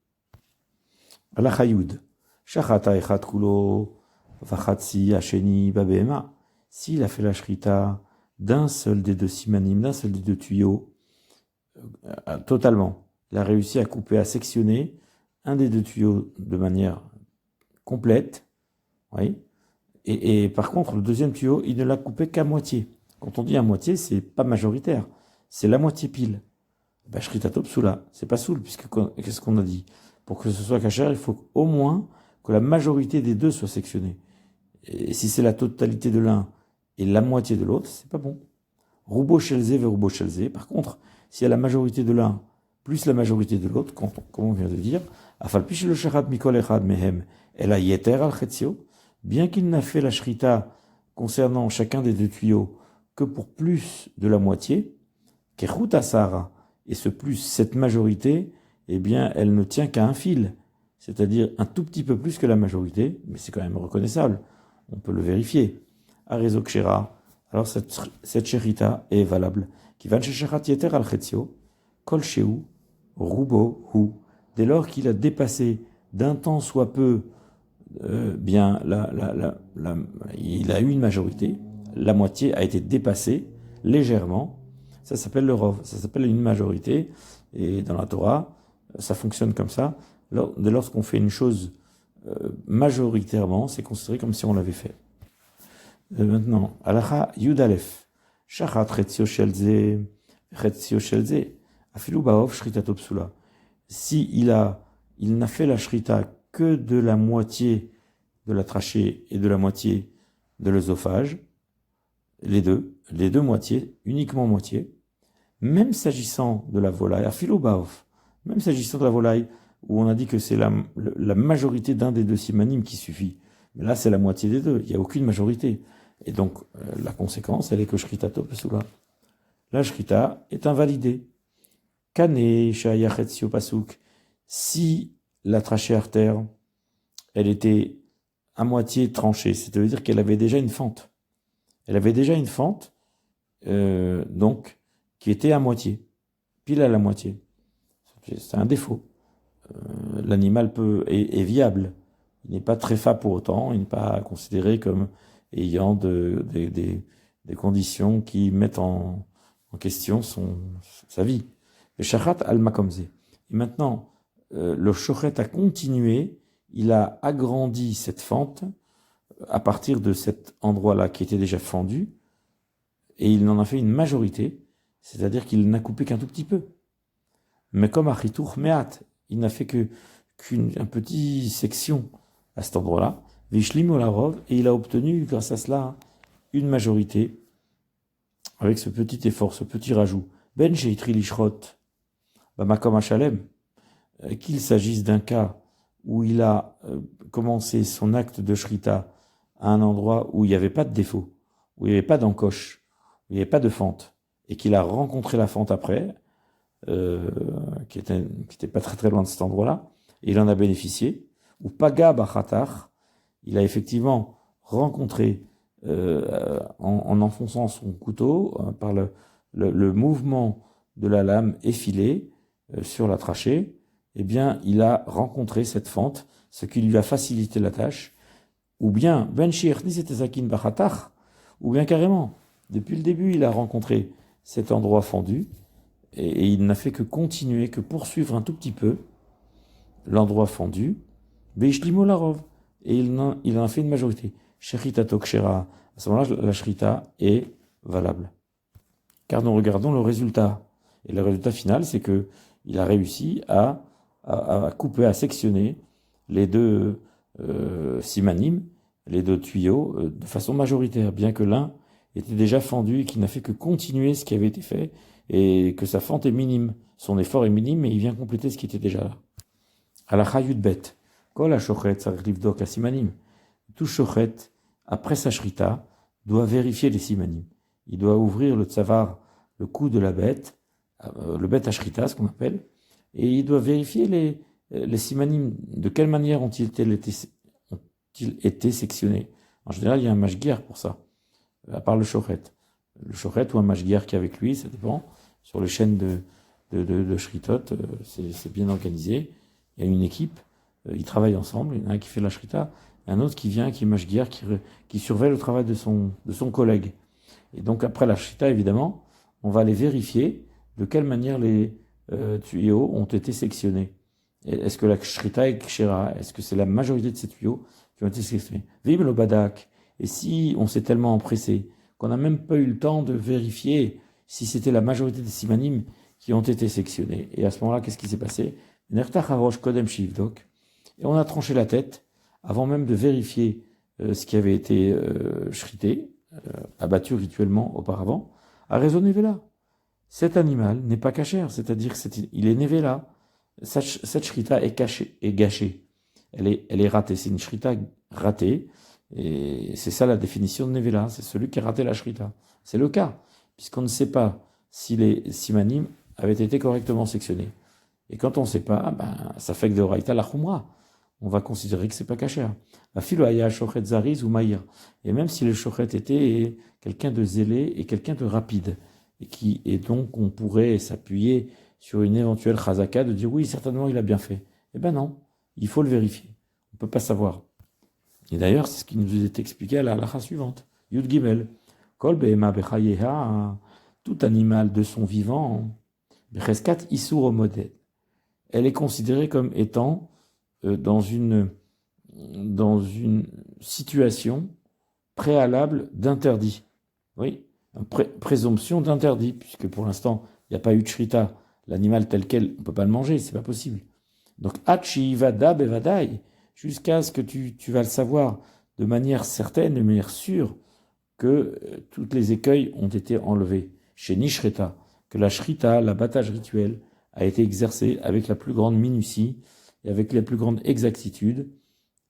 La chayoud, shachata echad kulo vachatsi asheni babehema. S'il a fait la shrita d'un seul des deux simanim, d'un seul des deux tuyaux, totalement, il a réussi à couper, à sectionner un des deux tuyaux de manière complète, oui. Et par contre, le deuxième tuyau, il ne l'a coupé qu'à moitié. Quand on dit à moitié, c'est pas majoritaire, c'est la moitié pile. Shritato psula, c'est pas soul, puisque qu'est-ce qu'on a dit? Pour que ce soit kasher, il faut au moins que la majorité des deux soit sectionnée. Et si c'est la totalité de l'un et la moitié de l'autre, c'est pas bon. Roubo shelze vers roubo shelze. Par contre, s'il y a la majorité de l'un plus la majorité de l'autre, comme on vient de dire, afalpish le shachat mikol echad mehem ela yeter al chetzio, bien qu'il n'a fait la shrita concernant chacun des deux tuyaux que pour plus de la moitié, kechut asara, et ce plus, cette majorité, eh bien, elle ne tient qu'à un fil, c'est-à-dire un tout petit peu plus que la majorité, mais c'est quand même reconnaissable, on peut le vérifier. Arezo kshera, alors cette shrita est valable. Kivan shechat yeter al chetzio, kol sheu, rubo hu, dès lors qu'il a dépassé d'un temps soit peu, bien, il a eu une majorité, la moitié a été dépassée légèrement, ça s'appelle le rov, ça s'appelle une majorité, et dans la Torah, ça fonctionne comme ça. Dès lorsqu'on fait une chose majoritairement, c'est considéré comme si on l'avait fait. Maintenant, Alacha Yudalef, Shachat Chetzio Shelze, Chetzio Shelze, Afilu Baof Shritato Psula. Si il n'a fait la shrita que de la moitié de la trachée et de la moitié de l'œsophage, les deux moitiés, uniquement moitié, même s'agissant de la volaille, Afilu Baof, même s'agissant de la volaille, où on a dit que c'est la majorité d'un des deux simanim qui suffit. Mais là, c'est la moitié des deux, il n'y a aucune majorité. Et donc, la conséquence, elle est que Shritato Pesula. La Shrita est invalidée. Kane, Shayachetio Pasuk. Si la trachée artère, elle était à moitié tranchée, c'est-à-dire qu'elle avait déjà une fente. Elle avait déjà une fente, donc, qui était à moitié, pile à la moitié. C'est un défaut. L'animal est viable. Il n'est pas très tréfa pour autant, il n'est pas considéré comme ayant des conditions qui mettent en question sa vie. Le shachat al-makomze. Et maintenant, le shochet a continué, il a agrandi cette fente à partir de cet endroit-là qui était déjà fendu, et il en a fait une majorité, c'est-à-dire qu'il n'a coupé qu'un tout petit peu. Mais comme Achitour Meat, il n'a fait qu'une petite section à cet endroit-là, Vishlim Olarov, et il a obtenu, grâce à cela, une majorité, avec ce petit effort, ce petit rajout. Ben Sheitri Lishrot, Bamakom Hashalem, qu'il s'agisse d'un cas où il a commencé son acte de Shrita à un endroit où il n'y avait pas de défaut, où il n'y avait pas d'encoche, où il n'y avait pas de fente, et qu'il a rencontré la fente après, qui était pas très très loin de cet endroit-là, et il en a bénéficié, ou Paga Bachatar, il a effectivement rencontré, en enfonçant son couteau, par le mouvement de la lame effilée sur la trachée, eh bien, il a rencontré cette fente, ce qui lui a facilité la tâche, ou bien, Ben Shirni Zakin Bachatar, ou bien carrément, depuis le début, il a rencontré cet endroit fendu, et il n'a fait que continuer, que poursuivre un tout petit peu l'endroit fendu, Beishlimol Larov, et il en a fait une majorité. Shrita Tokshera, à ce moment-là, la Shrita est valable. Car nous regardons le résultat. Et le résultat final, c'est que il a réussi à couper, à sectionner les deux simanim, les deux tuyaux, de façon majoritaire, bien que l'un était déjà fendu et qu'il n'a fait que continuer ce qui avait été fait, et que sa fente est minime. Son effort est minime, mais il vient compléter ce qui était déjà là. À la chayut bet, kol ha-shochet tzarich livdok ha-simanim. Tout shochet, après sa shrita, doit vérifier les simanim. Il doit ouvrir le tsavar, le cou de la bête, le bet ha-shrita, ce qu'on appelle, et il doit vérifier les simanim, de quelle manière ont-ils été sectionnés. En général, il y a un mashgiar pour ça, à part le shochet. Le shochet ou un mashgiar qui est avec lui, ça dépend. Sur les chaînes de shritot, c'est bien organisé. Il y a une équipe, ils travaillent ensemble. Il y en a un qui fait la shrita, un autre qui vient, qui est mashgiar, qui surveille le travail de son collègue. Et donc après la shrita, évidemment, on va aller vérifier de quelle manière les tuyaux ont été sectionnés. Est-ce que la shrita est kshera? Est-ce que c'est la majorité de ces tuyaux qui ont été sectionnés? Vim le badak. Et si on s'est tellement empressé qu'on n'a même pas eu le temps de vérifier si c'était la majorité des simanim qui ont été sectionnés. Et à ce moment-là, qu'est-ce qui s'est passé? Et on a tranché la tête avant même de vérifier ce qui avait été shrité, abattu rituellement auparavant, à raisonner là. Cet animal n'est pas cachère, c'est-à-dire qu'il est névéla. Cette shrita est gâchée. Elle est ratée. C'est une shrita ratée. Et c'est ça la définition de Nevela, c'est celui qui a raté la shrita. C'est le cas, puisqu'on ne sait pas si les simanim avaient été correctement sectionnés. Et quand on ne sait pas, ça fait que de Oraïta la Khumra. On va considérer que c'est pas cachère. La filoaya shochet zariz ou maïr. Et même si le shochet était quelqu'un de zélé et quelqu'un de rapide, et donc on pourrait s'appuyer sur une éventuelle chazaka de dire oui, certainement il a bien fait. Eh ben non, il faut le vérifier. On ne peut pas savoir. Et d'ailleurs, c'est ce qui nous est expliqué à la halakha suivante. Yud Gimel. Kol behema bechayeha, tout animal de son vivant, becheskat isur omoded. Elle est considérée comme étant dans une situation préalable d'interdit. Oui, présomption d'interdit, puisque pour l'instant, il n'y a pas eu de shrita. L'animal tel quel, on ne peut pas le manger, c'est pas possible. Donc, hachi vada bevadai, jusqu'à ce que tu vas le savoir de manière certaine, de manière sûre, que toutes les écueils ont été enlevés. Chez Nishreta, que la shrita, l'abattage rituel, a été exercé avec la plus grande minutie et avec la plus grande exactitude,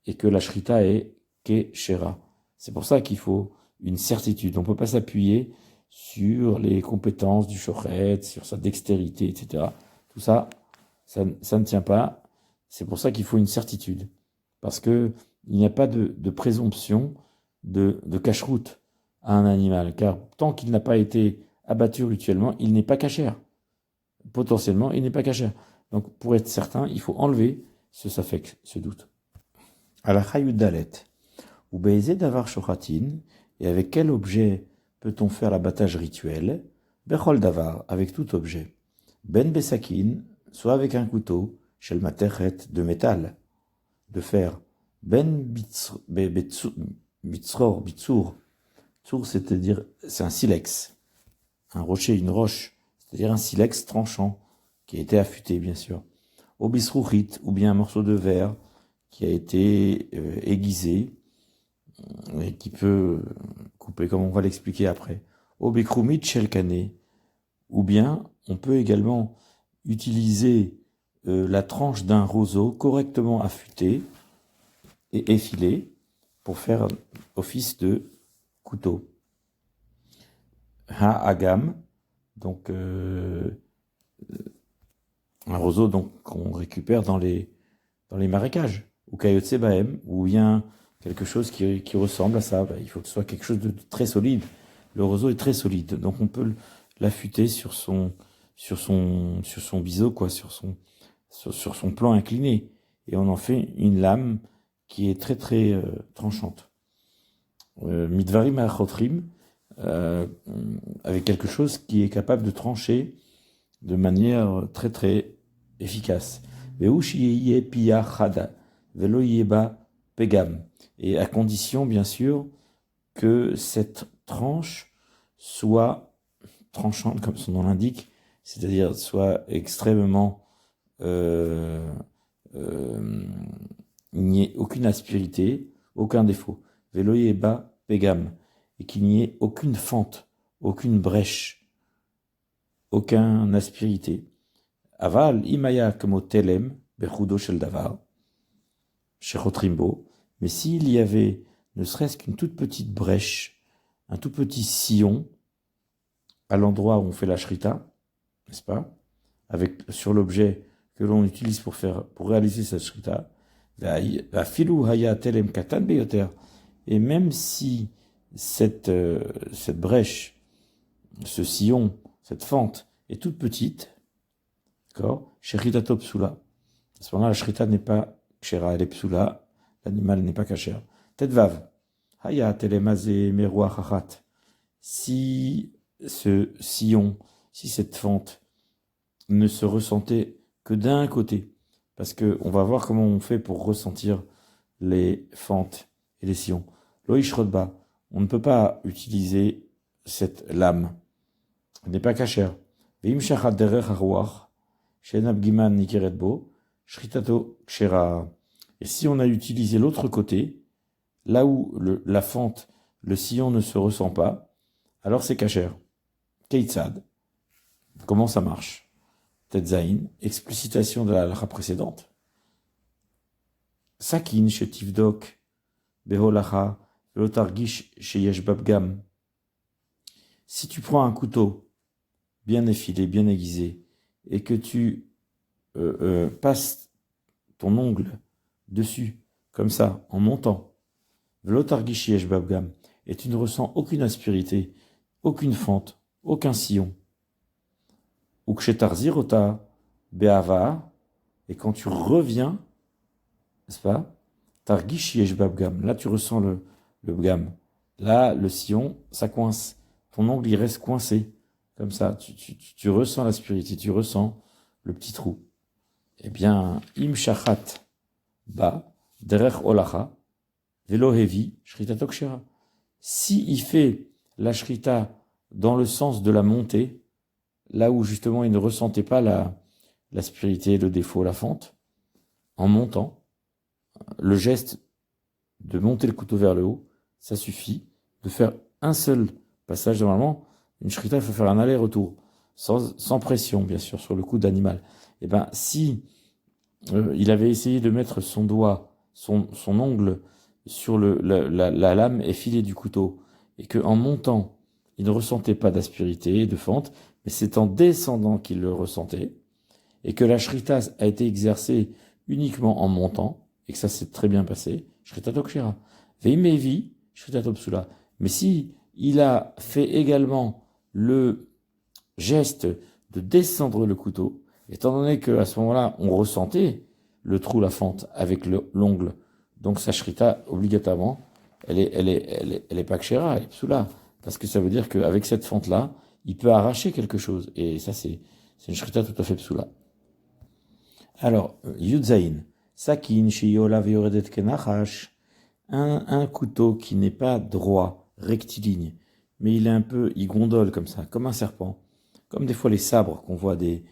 et que la shrita est keshera. C'est pour ça qu'il faut une certitude. On ne peut pas s'appuyer sur les compétences du shochet, sur sa dextérité, etc. Tout ça, ça ne tient pas. C'est pour ça qu'il faut une certitude. Parce que il n'y a pas de présomption de cacheroute à un animal. Car tant qu'il n'a pas été abattu rituellement, il n'est pas cachère. Potentiellement, il n'est pas cachère. Donc, pour être certain, il faut enlever ce safek, ce doute. À la chayut dalet, ou baiser d'avar shochatin, et avec quel objet peut-on faire l'abattage rituel? Bechol davar, avec tout objet. Ben besakin, soit avec un couteau, shel materet, de métal, de fer. Ben bitzror, bitzur. Tsur, c'est-à-dire, c'est un silex. Un rocher, une roche. C'est-à-dire un silex tranchant, qui a été affûté, bien sûr. Au bisrouchit, ou bien un morceau de verre qui a été aiguisé et qui peut couper, comme on va l'expliquer après. Au bikrumit shelkane, ou bien on peut également utiliser la tranche d'un roseau correctement affûté et effilé pour faire office de couteau. Ha-agam, donc un roseau donc qu'on récupère dans les marécages, ou kayotse bahem, ou bien quelque chose qui ressemble à ça. Il faut que ce soit quelque chose de très solide. Le roseau est très solide, donc on peut l'affûter sur son biseau, quoi, sur son plan incliné, et on en fait une lame qui est très très tranchante. Midvarim achotrim, avec quelque chose qui est capable de trancher de manière très très efficace. Et à condition, bien sûr, que cette tranche soit tranchante, comme son nom l'indique, c'est-à-dire soit extrêmement il n'y ait aucune aspérité, aucun défaut. Veloyeba pegam, et qu'il n'y ait aucune fente, aucune brèche, aucune aspérité. Aval imaya como telem bechudo shel davar shechotrimbo, mais s'il y avait ne serait-ce qu'une toute petite brèche, un tout petit sillon à l'endroit où on fait la shrita, n'est-ce pas, sur l'objet que l'on utilise pour réaliser cette shrita, et même si cette brèche, ce sillon, cette fente est toute petite, d'accord, shechitato psula, à ce moment-là, la shrita n'est pas kshera, elle est psula, l'animal n'est pas kasher. Tetvav, haya telemaze meruach achat, si ce sillon, si cette fente ne se ressentait que d'un côté, parce que on va voir comment on fait pour ressentir les fentes et les sillons. Loïch rodba, on ne peut pas utiliser cette lame, elle n'est pas cachère. Veim shachat derech haruach, shenab giman nikeretbo, shritato kshera. Et si on a utilisé l'autre côté, là où la fente, le sillon ne se ressent pas, alors c'est cachère. Keitzad, comment ça marche? Tetzain, explicitation de la halakha précédente. Sakin shetivdok beholacha velotargish sheyesh babgam. Si tu prends un couteau bien effilé, bien aiguisé, et que tu passes ton ongle dessus, comme ça, en montant, velotargish sheyesh babgam, et tu ne ressens aucune aspérité, aucune fente, aucun sillon. Ou kshetarzirota be'ava, et quand tu reviens, n'est-ce pas, targish yesh babgam, là tu ressens le bgam, là le sillon, ça coince, ton ongle il reste coincé, comme ça, tu ressens l'aspérité, tu ressens le petit trou. Eh bien, im shachat ba derech olacha velo hevi shritato kshera. Si il fait la shrita dans le sens de la montée, là où justement il ne ressentait pas l'aspérité, le défaut, la fente, en montant, le geste de monter le couteau vers le haut, ça suffit. De faire un seul passage, normalement, une shrita, il faut faire un aller-retour, sans pression, bien sûr, sur le cou d'animal. Et ben, si il avait essayé de mettre son doigt, son ongle sur la lame effilée du couteau, et qu'en montant, il ne ressentait pas d'aspérité, de fente, mais c'est en descendant qu'il le ressentait, et que la shrita a été exercée uniquement en montant, et que ça s'est très bien passé, shritato kshera. Veimevi, shritato psula. Mais si il a fait également le geste de descendre le couteau, étant donné qu'à ce moment-là, on ressentait le trou, la fente, avec l'ongle, donc sa shrita, obligatoirement, elle est pas kshera, elle est psula. Parce que ça veut dire qu'avec cette fente-là, il peut arracher quelque chose. Et ça, c'est une shrita tout à fait psula. Alors, Yudzaïn, Sakin, Shiola, Veoredet Kenachash, un couteau qui n'est pas droit, rectiligne, mais il gondole comme ça, comme un serpent, comme des fois les sabres qu'on voit des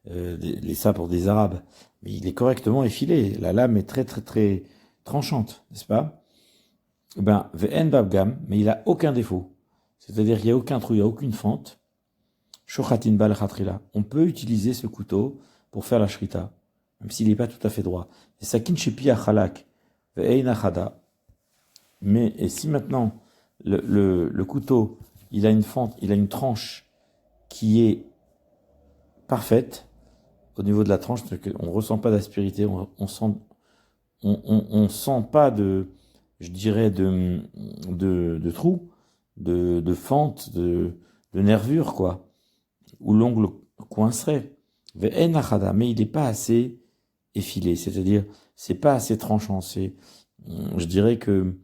les sabres des Arabes. Mais il est correctement effilé. La lame est très, très, très tranchante, n'est-ce pas? Ben, ve'en babgam, mais il a aucun défaut. C'est-à-dire qu'il n'y a aucun trou, il n'y a aucune fente. Shochatin bal khatrila. On peut utiliser ce couteau pour faire la shrita, même s'il n'est pas tout à fait droit. Et sakin shepi achalak, ve'ein achada. Mais, et si maintenant, le couteau, il a une fente, il a une tranche qui est parfaite, au niveau de la tranche, on ne ressent pas d'aspérité, on sent pas de, je dirais, de trous, de fente, de nervure, quoi, où l'ongle coincerait. Ve'en achada, mais il n'est pas assez effilé, c'est-à-dire, c'est pas assez tranchant, je dirais que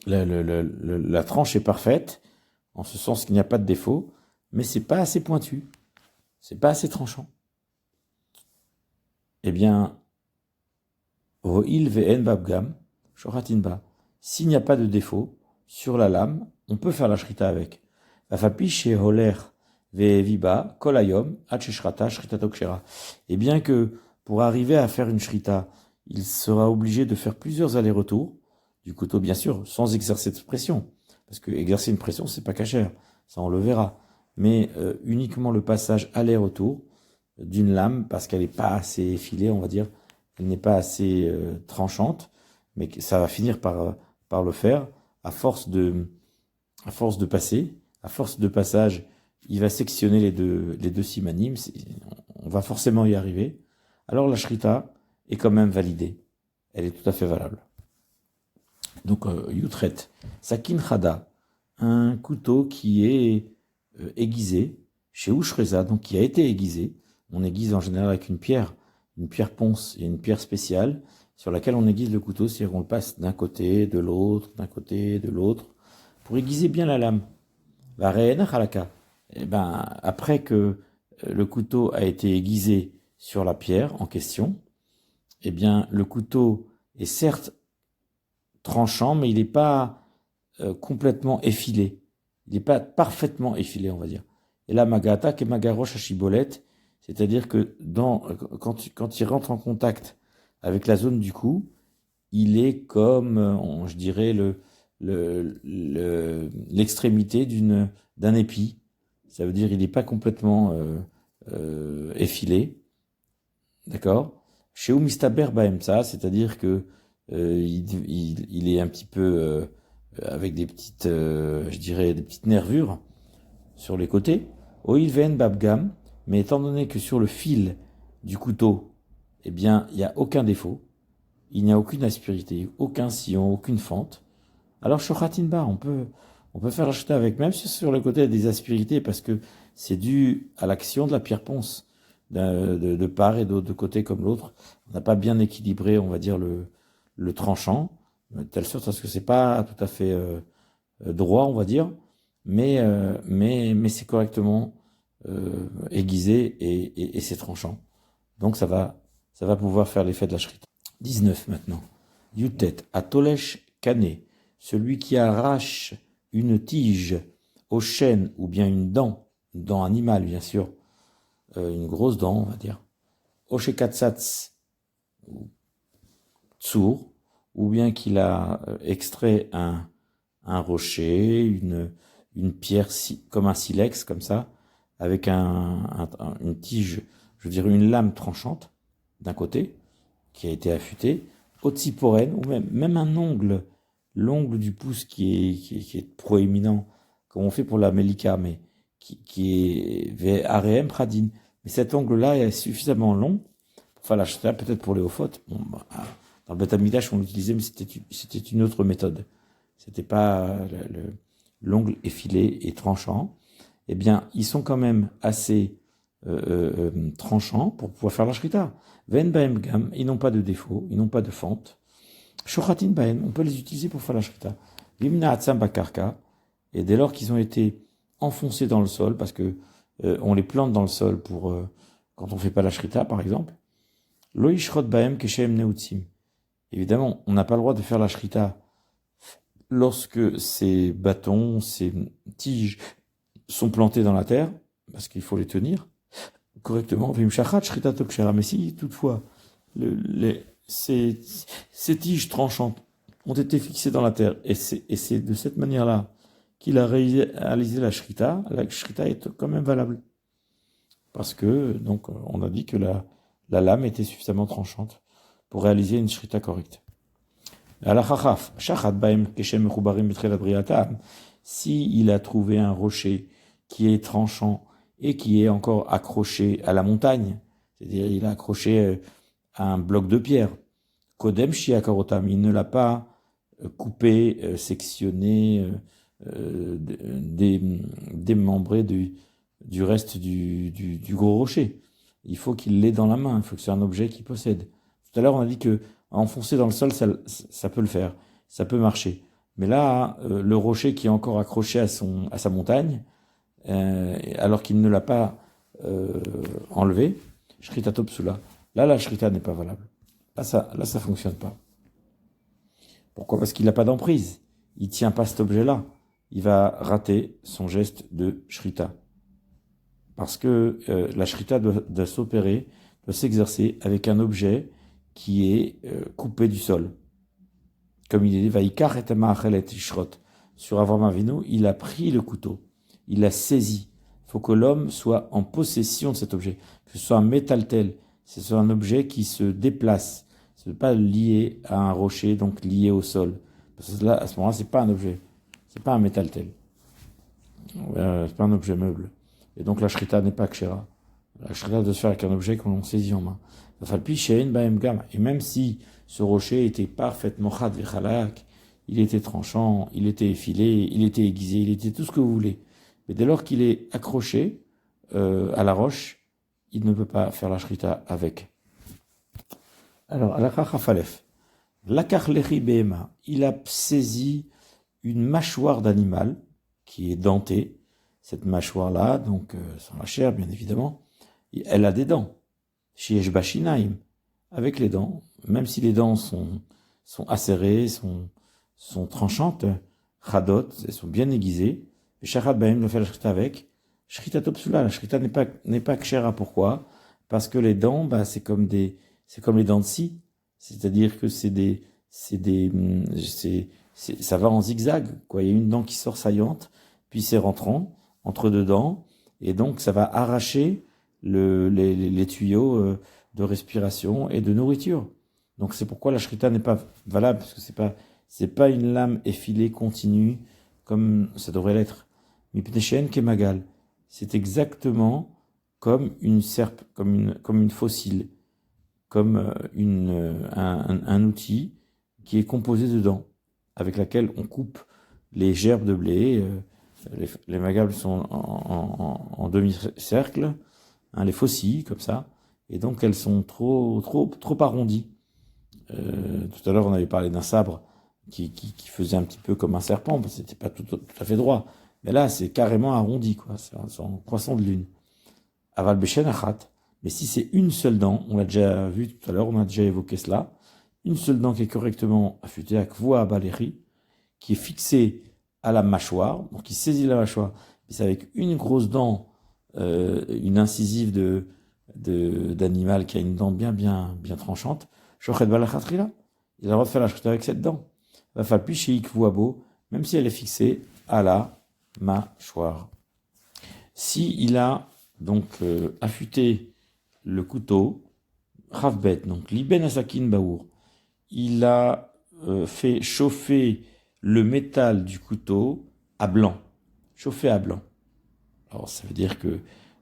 la tranche est parfaite, en ce sens qu'il n'y a pas de défaut, mais c'est pas assez pointu, c'est pas assez tranchant. Eh bien, Ro'il ve'en babgam, shoratin ba. S'il n'y a pas de défaut sur la lame, on peut faire la shrita avec. Vafapi she holer ve'viba kolayom hachishrata shritato kshera. Et bien que pour arriver à faire une shrita, il sera obligé de faire plusieurs allers-retours du couteau, bien sûr, sans exercer de pression, parce que exercer une pression, c'est pas cachère, ça on le verra. Mais uniquement le passage aller-retour d'une lame, parce qu'elle n'est pas assez effilée, on va dire, elle n'est pas assez tranchante, mais ça va finir par le faire, à force de passer, à force de passage, il va sectionner les deux simanim, on va forcément y arriver. Alors la shrita est quand même validée, elle est tout à fait valable. Donc Yutret, Sakin Khada, un couteau qui est aiguisé, chez Ushreza, donc qui a été aiguisé. On aiguise en général avec une pierre ponce et une pierre spéciale sur laquelle on aiguise le couteau, c'est-à-dire qu'on le passe d'un côté, de l'autre, pour aiguiser bien la lame. La re'ena halaka. Et ben, après que le couteau a été aiguisé sur la pierre en question, eh bien, le couteau est certes tranchant, mais il n'est pas complètement effilé. Il n'est pas parfaitement effilé, on va dire. Et là, magata et magaroche à chibolette, c'est-à-dire que quand il rentre en contact avec la zone du cou, il est comme, je dirais, l'extrémité d'un épi. Ça veut dire il n'est pas complètement effilé. D'accord? Chez Umistaber Baemsa, c'est-à-dire que il est un petit peu avec des petites, je dirais, des petites nervures sur les côtés. Oil ven babgam, mais étant donné que sur le fil du couteau, eh bien, il n'y a aucun défaut, il n'y a aucune aspérité, aucun sillon, aucune fente. Alors shochatin ba, on peut faire l'acheter avec, même si sur le côté il y a des aspérités, parce que c'est dû à l'action de la pierre ponce, de part et d'autre, de côté comme l'autre. On n'a pas bien équilibré, on va dire, le tranchant, de telle sorte à ce que c'est pas tout à fait droit, on va dire, mais c'est correctement aiguisé et c'est tranchant. Donc ça va pouvoir faire l'effet de la shrita. 19 maintenant. Yutet, Atolesh Kané, celui qui arrache une tige au chêne ou bien une dent animale bien sûr, une grosse dent on va dire, Oshekatsats Tsour, ou bien qu'il a extrait un rocher, une pierre comme un silex, comme ça, avec une tige, je dirais une lame tranchante, d'un côté, qui a été affûtée, otsiporène, ou même un ongle, l'ongle du pouce qui est proéminent, comme on fait pour la melika, mais qui est arem pradine. Mais cet ongle-là est suffisamment long pour faire la chata, peut-être pour les ophotes. Bon, bah, dans le Beth Amikdash, on l'utilisait, mais c'était une autre méthode. C'était pas l'ongle effilé et tranchant. Eh bien, ils sont quand même assez tranchants pour pouvoir faire la shrita. Ven baem gam, ils n'ont pas de défaut, ils n'ont pas de fente. Shochatin baem, on peut les utiliser pour faire la shrita. Vimna atzam bakarka, et dès lors qu'ils ont été enfoncés dans le sol, parce que on les plante dans le sol pour quand on fait pas la shrita, par exemple. Lo yishrot baem keshem neutzim. Évidemment, on n'a pas le droit de faire la shrita lorsque ces bâtons, ces tiges sont plantés dans la terre, parce qu'il faut les tenir. correctement, mais si toutefois ces tiges tranchantes ont été fixées dans la terre, et c'est de cette manière-là qu'il a réalisé la shrita est quand même valable. Parce que, donc, on a dit que la lame était suffisamment tranchante pour réaliser une shrita correcte. Si il a trouvé un rocher qui est tranchant et qui est encore accroché à la montagne, c'est-à-dire il a accroché à un bloc de pierre, Kodem Shiakarotam, il ne l'a pas coupé, sectionné, démembré du reste du gros rocher. Il faut qu'il l'ait dans la main, il faut que c'est un objet qu'il possède. Tout à l'heure, on a dit que enfoncer dans le sol, ça peut le faire, ça peut marcher. Mais là, le rocher qui est encore accroché à sa montagne, alors qu'il ne l'a pas enlevé, Shrita Topsula, là, la Shrita n'est pas valable. Là, ça fonctionne pas. Pourquoi? Parce qu'il n'a pas d'emprise. Il tient pas cet objet-là. Il va rater son geste de Shrita. Parce que la Shrita doit s'opérer, doit s'exercer avec un objet qui est coupé du sol. Comme il est dit, Vaikar et Ma'achelet Ishrot. Sur Avraham Avinu, il a pris le couteau. Il l'a saisi. Il faut que l'homme soit en possession de cet objet. Que ce soit un métaltel, ce soit un objet qui se déplace. Ce n'est pas lié à un rocher, donc lié au sol. Parce que là, à ce moment-là, c'est pas un objet. C'est pas un métaltel. C'est pas un objet meuble. Et donc la shrita n'est pas kshera. La shrita doit se faire avec un objet qu'on saisit en main. Et même si ce rocher était parfaitement chad vechalak, il était tranchant, il était effilé, il était aiguisé, il était tout ce que vous voulez. Mais dès lors qu'il est accroché à la roche, il ne peut pas faire la shrita avec. Alors, alakach hafalef. Lakach lechi behema. Il a saisi une mâchoire d'animal qui est dentée. Cette mâchoire-là, donc sans la chair, bien évidemment, elle a des dents. Shiesh bashinaim. Avec les dents, même si les dents sont acérées, sont tranchantes, chadot, elles sont bien aiguisées. Shachat bahem le fait la shrita avec. Shrita topsula, la shrita n'est pas kshera. Pourquoi? Parce que les dents, c'est comme les dents de scie. C'est-à-dire que ça va en zigzag, quoi. Il y a une dent qui sort saillante, puis c'est rentrant entre deux dents, et donc ça va arracher les tuyaux de respiration et de nourriture. Donc c'est pourquoi la shrita n'est pas valable, parce que c'est pas une lame effilée continue comme ça devrait l'être. Mipneshen kemagal, c'est exactement comme une serpe, comme une fossile, comme un outil qui est composé de dents, avec laquelle on coupe les gerbes de blé. Les magables sont en demi-cercle, les faucilles, comme ça, et donc elles sont trop arrondies. Tout à l'heure, on avait parlé d'un sabre qui faisait un petit peu comme un serpent, parce que c'était pas tout à fait droit. Mais là, c'est carrément arrondi, quoi. C'est en croissant de lune. Aval beshen achat. Mais si c'est une seule dent, on l'a déjà vu tout à l'heure, on a déjà évoqué cela, une seule dent qui est correctement affûtée, à kvoa baléri, qui est fixée à la mâchoire, donc qui saisit la mâchoire, mais c'est avec une grosse dent, une incisive d'animal qui a une dent bien tranchante, shochet balachatri-là, il a le droit de faire la shrita avec cette dent. Va falloir puis chez ikvuabo, même si elle est fixée à la mâchoire. Si il a donc affûté le couteau, Ravbet, donc Liben Asakin Baour, il a fait chauffer le métal du couteau à blanc, chauffé à blanc. Alors ça veut dire que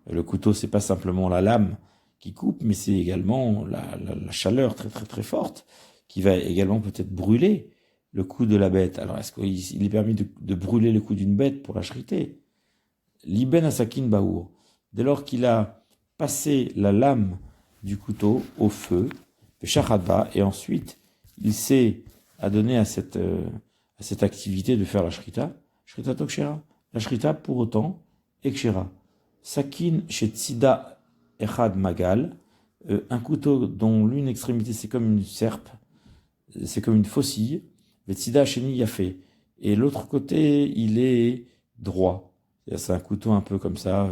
le couteau, c'est pas simplement la lame qui coupe, mais c'est également la chaleur très forte qui va également peut-être brûler le cou de la bête. Alors est-ce qu'il est permis de brûler le cou d'une bête pour la shriter? Liben Asakin Baour, dès lors qu'il a passé la lame du couteau au feu, et ensuite il s'est adonné à cette activité de faire la shrita tokshera. La shrita, pour autant, est kshera. Sakin chez Tzida Echad Magal, un couteau dont l'une extrémité c'est comme une serpe, c'est comme une faucille, mais Tzida Sheni Yafé, et l'autre côté il est droit. C'est un couteau un peu comme ça,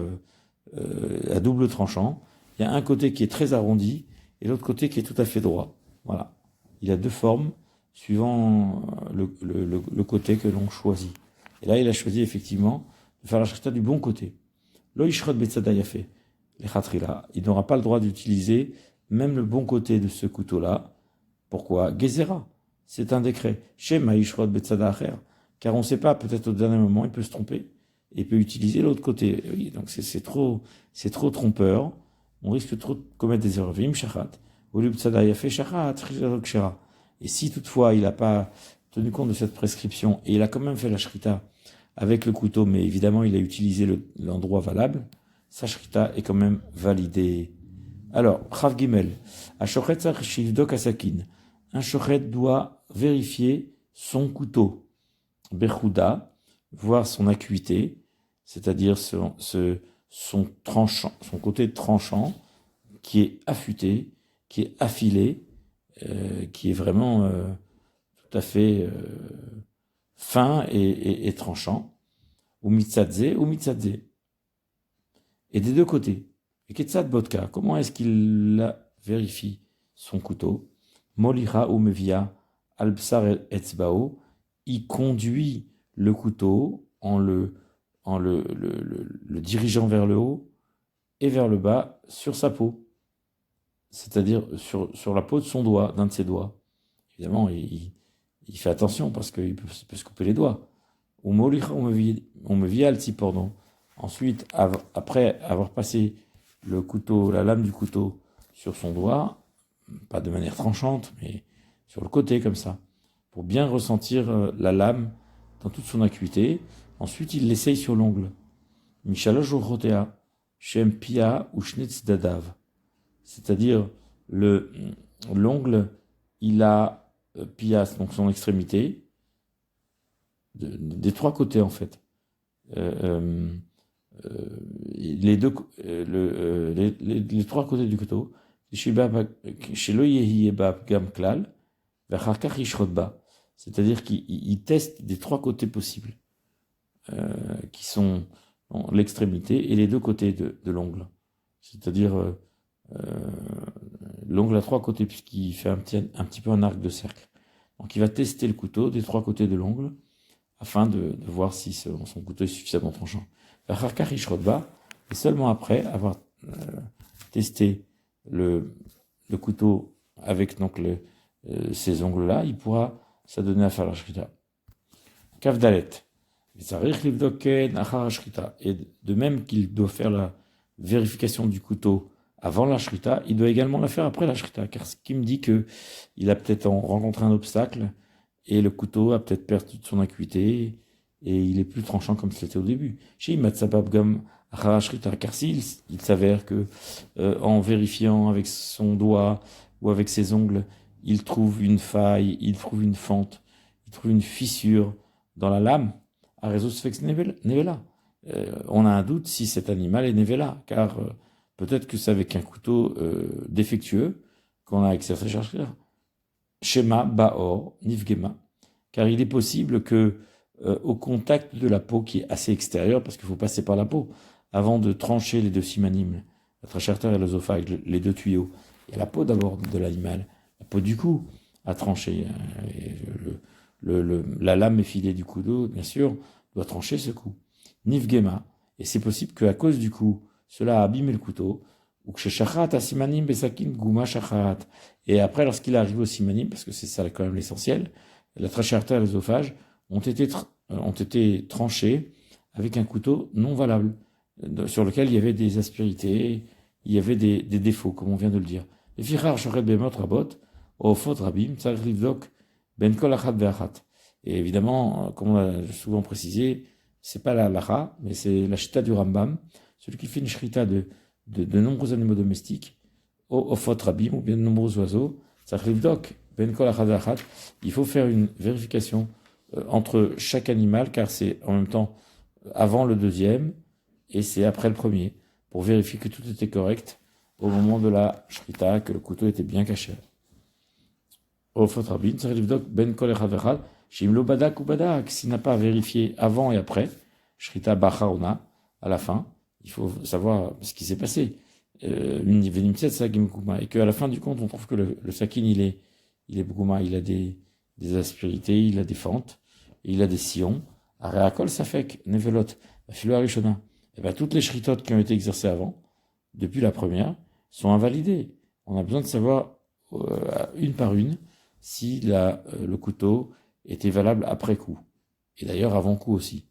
à double tranchant, il y a un côté qui est très arrondi et l'autre côté qui est tout à fait droit. Voilà. Il a deux formes suivant le côté que l'on choisit. Et là, il a choisi effectivement de faire la shrita du bon côté. Lo yishrod betzada yafé, lechatchila. Il n'aura pas le droit d'utiliser même le bon côté de ce couteau-là. Pourquoi? Gezerah. C'est un décret. Shema yishrod betzada acher. Car on ne sait pas, peut-être au dernier moment, il peut se tromper et il peut utiliser l'autre côté. Oui, donc c'est trop trompeur. On risque trop de commettre des erreurs. Vim shachat. Olu betzada yafé shachat, chizarok shera. Et si toutefois il n'a pas tenu compte de cette prescription et il a quand même fait la shrita avec le couteau, mais évidemment il a utilisé l'endroit valable, sa shrita est quand même validée. Alors, Chav Gimel, Ashochet tzarich shivdok asakin. Un shochet doit vérifier son couteau, Bechouda, voir son acuité, c'est-à-dire son tranchant, son côté tranchant, qui est affûté, qui est affilé, qui est vraiment tout à fait fin et tranchant, ou mitzadze, et des deux côtés. Et ketzad bodka, comment est-ce qu'il la vérifie son couteau? Molicha ou mevia albsar etzbao, il conduit le couteau en le dirigeant vers le haut et vers le bas sur sa peau, c'est-à-dire sur la peau de son doigt, d'un de ses doigts. Évidemment, il fait attention parce qu'il peut se couper les doigts. Ou molicha ou mevia altipordon. Ensuite, après avoir passé le couteau, la lame du couteau sur son doigt, pas de manière tranchante, mais sur le côté comme ça, pour bien ressentir la lame dans toute son acuité. Ensuite, il l'essaye sur l'ongle. Mishalosh rotea, shem pia ou shnetz dadav. C'est-à-dire, l'ongle, il a pias, donc son extrémité, des trois côtés en fait. Les trois côtés du couteau, c'est-à-dire qu'il teste des trois côtés possibles, qui sont l'extrémité et les deux côtés de l'ongle. C'est-à-dire l'ongle a trois côtés puisqu'il fait un petit peu un arc de cercle. Donc il va tester le couteau des trois côtés de l'ongle afin de voir si son couteau est suffisamment tranchant. Et seulement après avoir testé le couteau avec donc ces ongles-là, il pourra s'adonner à faire la shrita. Kavdalet. Et de même qu'il doit faire la vérification du couteau avant la shrita, il doit également la faire après la shrita, car ce qui me dit que il a peut-être rencontré un obstacle et le couteau a peut-être perdu de son acuité et il est plus tranchant comme c'était au début. Car s'il s'avère que en vérifiant avec son doigt ou avec ses ongles, il trouve une faille, il trouve une fente, il trouve une fissure dans la lame, on a un doute si cet animal est nevela, car peut-être que c'est avec un couteau défectueux qu'on a exercé chercher. Shema baor nifgema, car il est possible que au contact de la peau qui est assez extérieure, parce qu'il faut passer par la peau avant de trancher les deux simanim, la trachère et l'œsophage, les deux tuyaux. Il y a la peau d'abord de l'animal, la peau du cou à trancher. La lame effilée du couteau, bien sûr, doit trancher ce cou. Nifgema, et c'est possible qu'à cause du coup, cela a abîmé le couteau, ou que chez Shachat, à Simanim, Besakin, Gouma, Shachat. Et après, lorsqu'il arrive au Simanim, parce que c'est ça quand même l'essentiel, la trachère et l'œsophage ont été tranchés avec un couteau non valable, sur lequel il y avait des aspérités, il y avait des défauts, comme on vient de le dire. Et Fichar, Shoret, Bemot, Rabot, Ofot, Rabim, Tsagrivdok, Ben Kol Achat, Beachat. Et évidemment, comme on l'a souvent précisé, c'est pas la halakha, mais c'est la shrita du Rambam, celui qui fait une shrita de nombreux animaux domestiques, Ofot, Rabim, ou bien de nombreux oiseaux, Tsagrivdok, Ben Kol Achat, Beachat. Il faut faire une vérification entre chaque animal, car c'est en même temps avant le deuxième et c'est après le premier, pour vérifier que tout était correct au moment de la shrita, que le couteau était bien caché. Ben s'il n'a pas vérifié avant et après, shrita bachaona, à la fin, il faut savoir ce qui s'est passé. et qu'à la fin du compte, on trouve que le sakin, il est bgouma, il a des aspérités, il a des fentes, et il a des sillons. Areakol safek, nevelot, filo arishona. Et ben, toutes les shritotes qui ont été exercées avant, depuis la première, sont invalidées. On a besoin de savoir, une par une, si le couteau était valable après coup. Et d'ailleurs, avant coup aussi.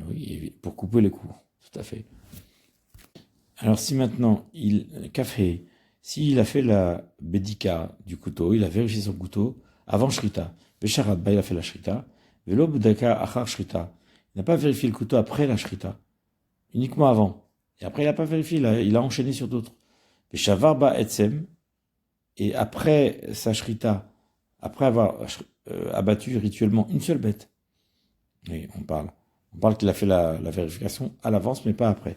Oui, pour couper les coups. Tout à fait. Alors si maintenant, s'il a fait la bédika du couteau, il a vérifié son couteau avant shrita, Besharat, il a fait la shrita, Velo bedaka achar shrita, il n'a pas vérifié le couteau après la shrita, uniquement avant. Et après, il n'a pas vérifié, il a enchaîné sur d'autres. Beshavar ba etsem, et après sa shrita, après avoir abattu rituellement une seule bête, oui, on parle qu'il a fait la vérification à l'avance, mais pas après.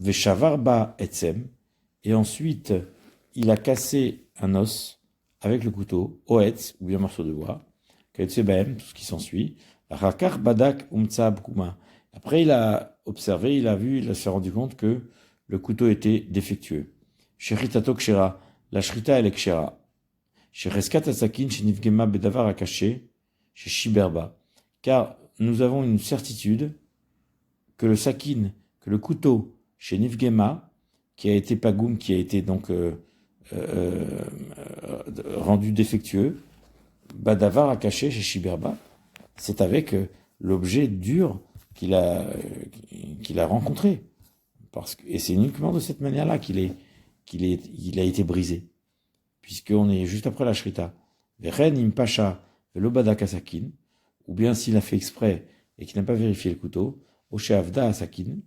Veshavar ba etsem, et ensuite il a cassé un os avec le couteau, oetz, ou bien morceau de bois, kaetsebaem, tout ce qui s'ensuit, rakar badak umtsa bkuma. Après il a observé, il a vu, il s'est rendu compte que le couteau était défectueux. Sheritato kshera, la shrita elle est kshera. Shereskat asakin shenivgema bedavar akaché, chez Shiberba. Car nous avons une certitude que le sakin, que le couteau, chez Nivgema, qui a été pagoum, qui a été donc rendu défectueux, Badavar a caché chez Shiberba, c'est avec l'objet dur qu'il a rencontré. Et c'est uniquement de cette manière-là qu'il a été brisé. Puisqu'on est juste après la Shrita. Veren impasha velobada kasakin, ou bien s'il a fait exprès et qu'il n'a pas vérifié le couteau, Oshe avda asakin,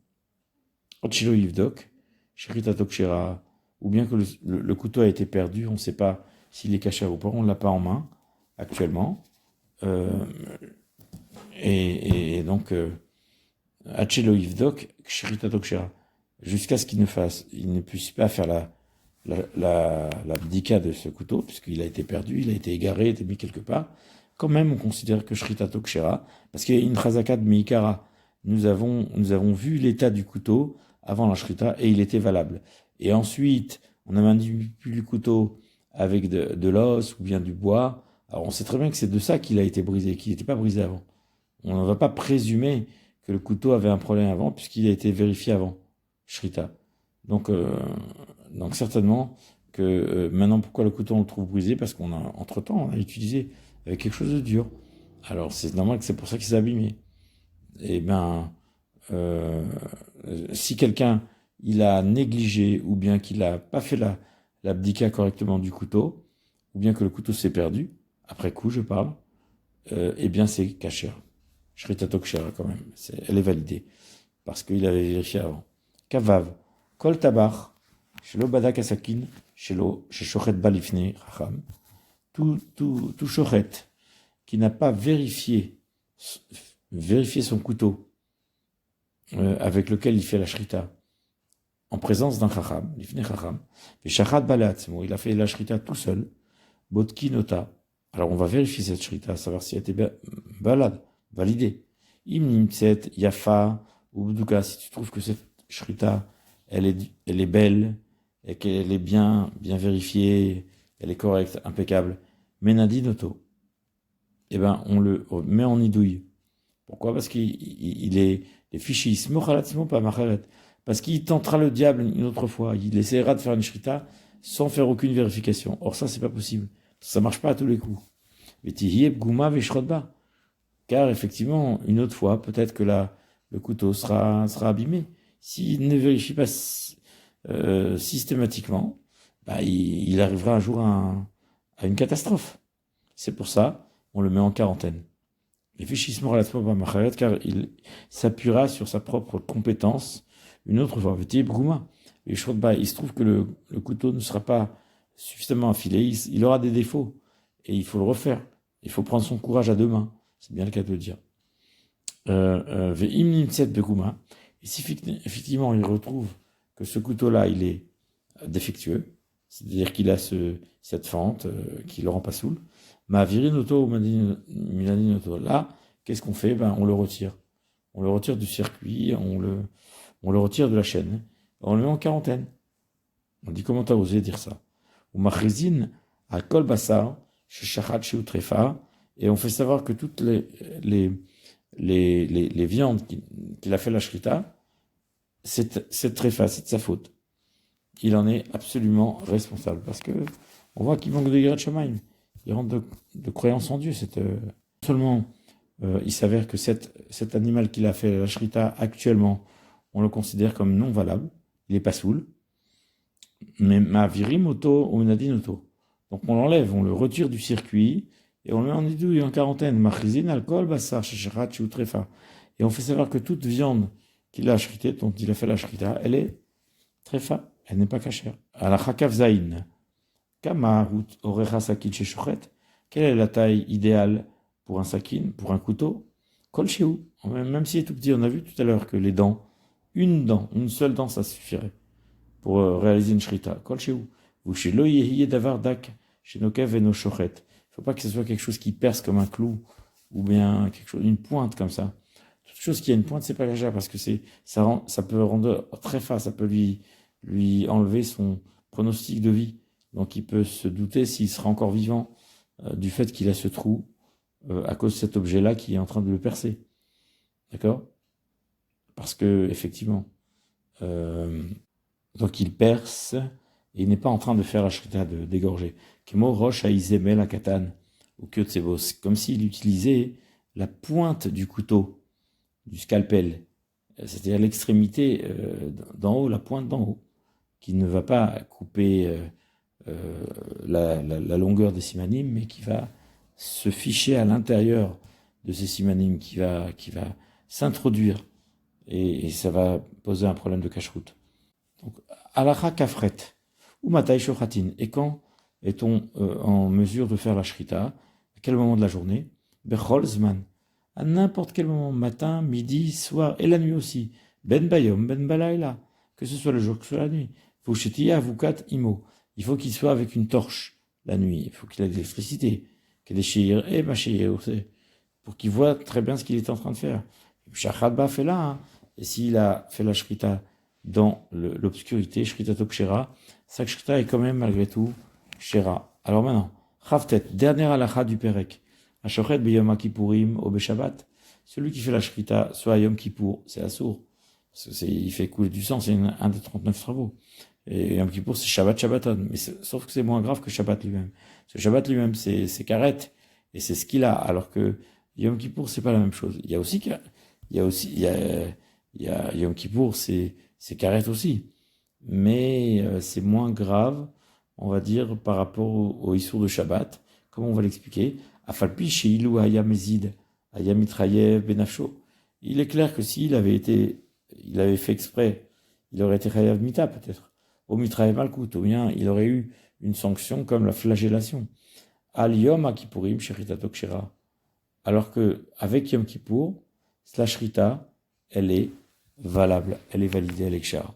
Ochilo Yivdok, Shritatok Shera, ou bien que le couteau a été perdu, on ne sait pas s'il est caché ou pas, on ne l'a pas en main actuellement. Et donc, Achelo Yivdok, Shritatok Shera, jusqu'à ce qu'il ne puisse pas faire la bdika de ce couteau, puisqu'il a été perdu, il a été égaré, été mis quelque part. Quand même, on considère que Shritatok Shera, parce qu'il y a une chazaka de Meikara, nous avons vu l'état du couteau avant la shrita et il était valable. Et ensuite, on a manipulé le couteau avec de l'os ou bien du bois. Alors on sait très bien que c'est de ça qu'il a été brisé, qu'il n'était pas brisé avant. On ne va pas présumer que le couteau avait un problème avant puisqu'il a été vérifié avant shrita. Donc certainement que maintenant pourquoi le couteau on le trouve brisé, parce qu'on a entre-temps on a utilisé avec quelque chose de dur. Alors c'est normal que c'est pour ça qu'il s'est abîmé. Eh ben, si quelqu'un il a négligé ou bien qu'il n'a pas fait la bdika correctement du couteau, ou bien que le couteau s'est perdu, après coup je parle, eh bien c'est kasher. Shritato kshera quand même, elle est validée, parce qu'il avait vérifié avant. Kavav, kol tabach, shelo badak asakin, shelo shochet balifne racham, tout shochet qui n'a pas vérifié son couteau avec lequel il fait la shrita en présence d'un chacham, l'ifne chacham, et shachat balatzmo, il a fait la shrita tout seul, botki nota. Alors on va vérifier cette shrita, savoir si elle était balade, validée. Im nimtset yafa ou bduka, si tu trouves que cette shrita elle est belle et qu'elle est bien vérifiée, elle est correcte, impeccable, menadi noto. Eh ben on le met en idouille. Pourquoi? Parce qu'il est les fichiers, pas machalet. Parce qu'il tentera le diable une autre fois. Il essaiera de faire une shrita sans faire aucune vérification. Or ça, c'est pas possible. Ça marche pas à tous les coups. Car effectivement, une autre fois, peut-être que le couteau sera abîmé. S'il ne vérifie pas systématiquement, bah, il arrivera un jour à une catastrophe. C'est pour ça, on le met en quarantaine. Les fichissements relativement pas macharet, car il s'appuiera sur sa propre compétence une autre fois. Il se trouve que le couteau ne sera pas suffisamment affilé, il aura des défauts, et il faut le refaire. Il faut prendre son courage à deux mains. C'est bien le cas de le dire. Et si effectivement il retrouve que ce couteau-là, il est défectueux, c'est-à-dire qu'il a cette fente qui le rend pas soule, ma virinoto ou milaninoto, là, qu'est-ce qu'on fait? Ben, on le retire. On le retire du circuit, on le retire de la chaîne. On le met en quarantaine. On dit, comment t'as osé dire ça? Ou machrizin à kol basar, shechat sheutrefa, et on fait savoir que toutes les viandes qu'il a fait la shrita, c'est trefa, c'est de sa faute. Il en est absolument responsable, parce que on voit qu'il manque de Yirat Shamayim. Il rentre de croyance en Dieu. Non seulement il s'avère que cet animal qu'il a fait la shrita actuellement, on le considère comme non valable, il n'est pas soul, mais ma virim auto ou nadine auto. Donc on l'enlève, on le retire du circuit et on le met en idouille, en quarantaine. Machrizin, alcool, bassar, shechat, trefa. Et on fait savoir que toute viande qu'il a shrité, dont il a fait la shrita, elle est trefa, elle n'est pas cachère. Alacha kavzaïn. Kama orecha sakin sheshochet. Quelle est la taille idéale pour un sakin, pour un couteau? Kol shehu. Même s'il est tout petit, on a vu tout à l'heure que les dents, une seule dent, ça suffirait pour réaliser une shrita. Kol shehu. Vous chez lo yehiye davar dak shenokev eno shochet. Il ne faut pas que ce soit quelque chose qui perce comme un clou ou bien quelque chose, une pointe comme ça. Toute chose qui a une pointe, c'est pas légère parce que ça peut rendre très fat, ça peut lui enlever son pronostic de vie. Donc il peut se douter s'il sera encore vivant du fait qu'il a ce trou à cause de cet objet-là qui est en train de le percer. D'accord? Parce que effectivement, donc il perce et il n'est pas en train de faire la shrita de d'égorger. Kemo roche à Izemel à Katan ou Kyotsevos, comme s'il utilisait la pointe du couteau, du scalpel, c'est-à-dire l'extrémité d'en haut, la pointe d'en haut, qui ne va pas couper la longueur des simanim, mais qui va se ficher à l'intérieur de ces simanim, qui va s'introduire, et ça va poser un problème de cache-route. Donc, alacha kafret, ou matai shochatin, et quand est-on en mesure de faire la shrita? À quel moment de la journée? Bechol zman, à n'importe quel moment, matin, midi, soir, et la nuit aussi. Ben bayom, ben balayla, que ce soit le jour, que ce soit la nuit. Fouchetia avukat imo. Il faut qu'il soit avec une torche la nuit. Il faut qu'il ait de l'électricité. Qu'il ait et machir, pour qu'il voit très bien ce qu'il est en train de faire. Shachadba fait là, hein. Et s'il a fait la shrita dans l'obscurité, shrita tokshera, sa shrita est quand même malgré tout shera. Alors maintenant, chavtet, dernière halakha du perek. Ashochet beyom kipurim au beshabbat. Celui qui fait la shrita, soit à Yom Kippour, c'est assour. Parce que il fait couler du sang, c'est un des 39 travaux. Et Yom Kippour, c'est Shabbat Shabbaton. Mais sauf que c'est moins grave que Shabbat lui-même. Parce que Shabbat lui-même, c'est karet. Et c'est ce qu'il a. Alors que Yom Kippour, c'est pas la même chose. Il y a Yom Kippour, c'est karet aussi. Mais c'est moins grave, on va dire, par rapport au Issour de Shabbat. Comment on va l'expliquer? Afalpi chez Ilou Hayam Ezid, Hayam Mitrayev Benafsho. Il est clair que s'il avait fait exprès, il aurait été Hayav Mita peut-être. Au Mitrayev Malkout, ou bien il aurait eu une sanction comme la flagellation. Al Yom Akipurim Sherita Tokshira. Alors que avec Yom Kippour, la shrita, elle est valable, elle est validée, elle est kshara.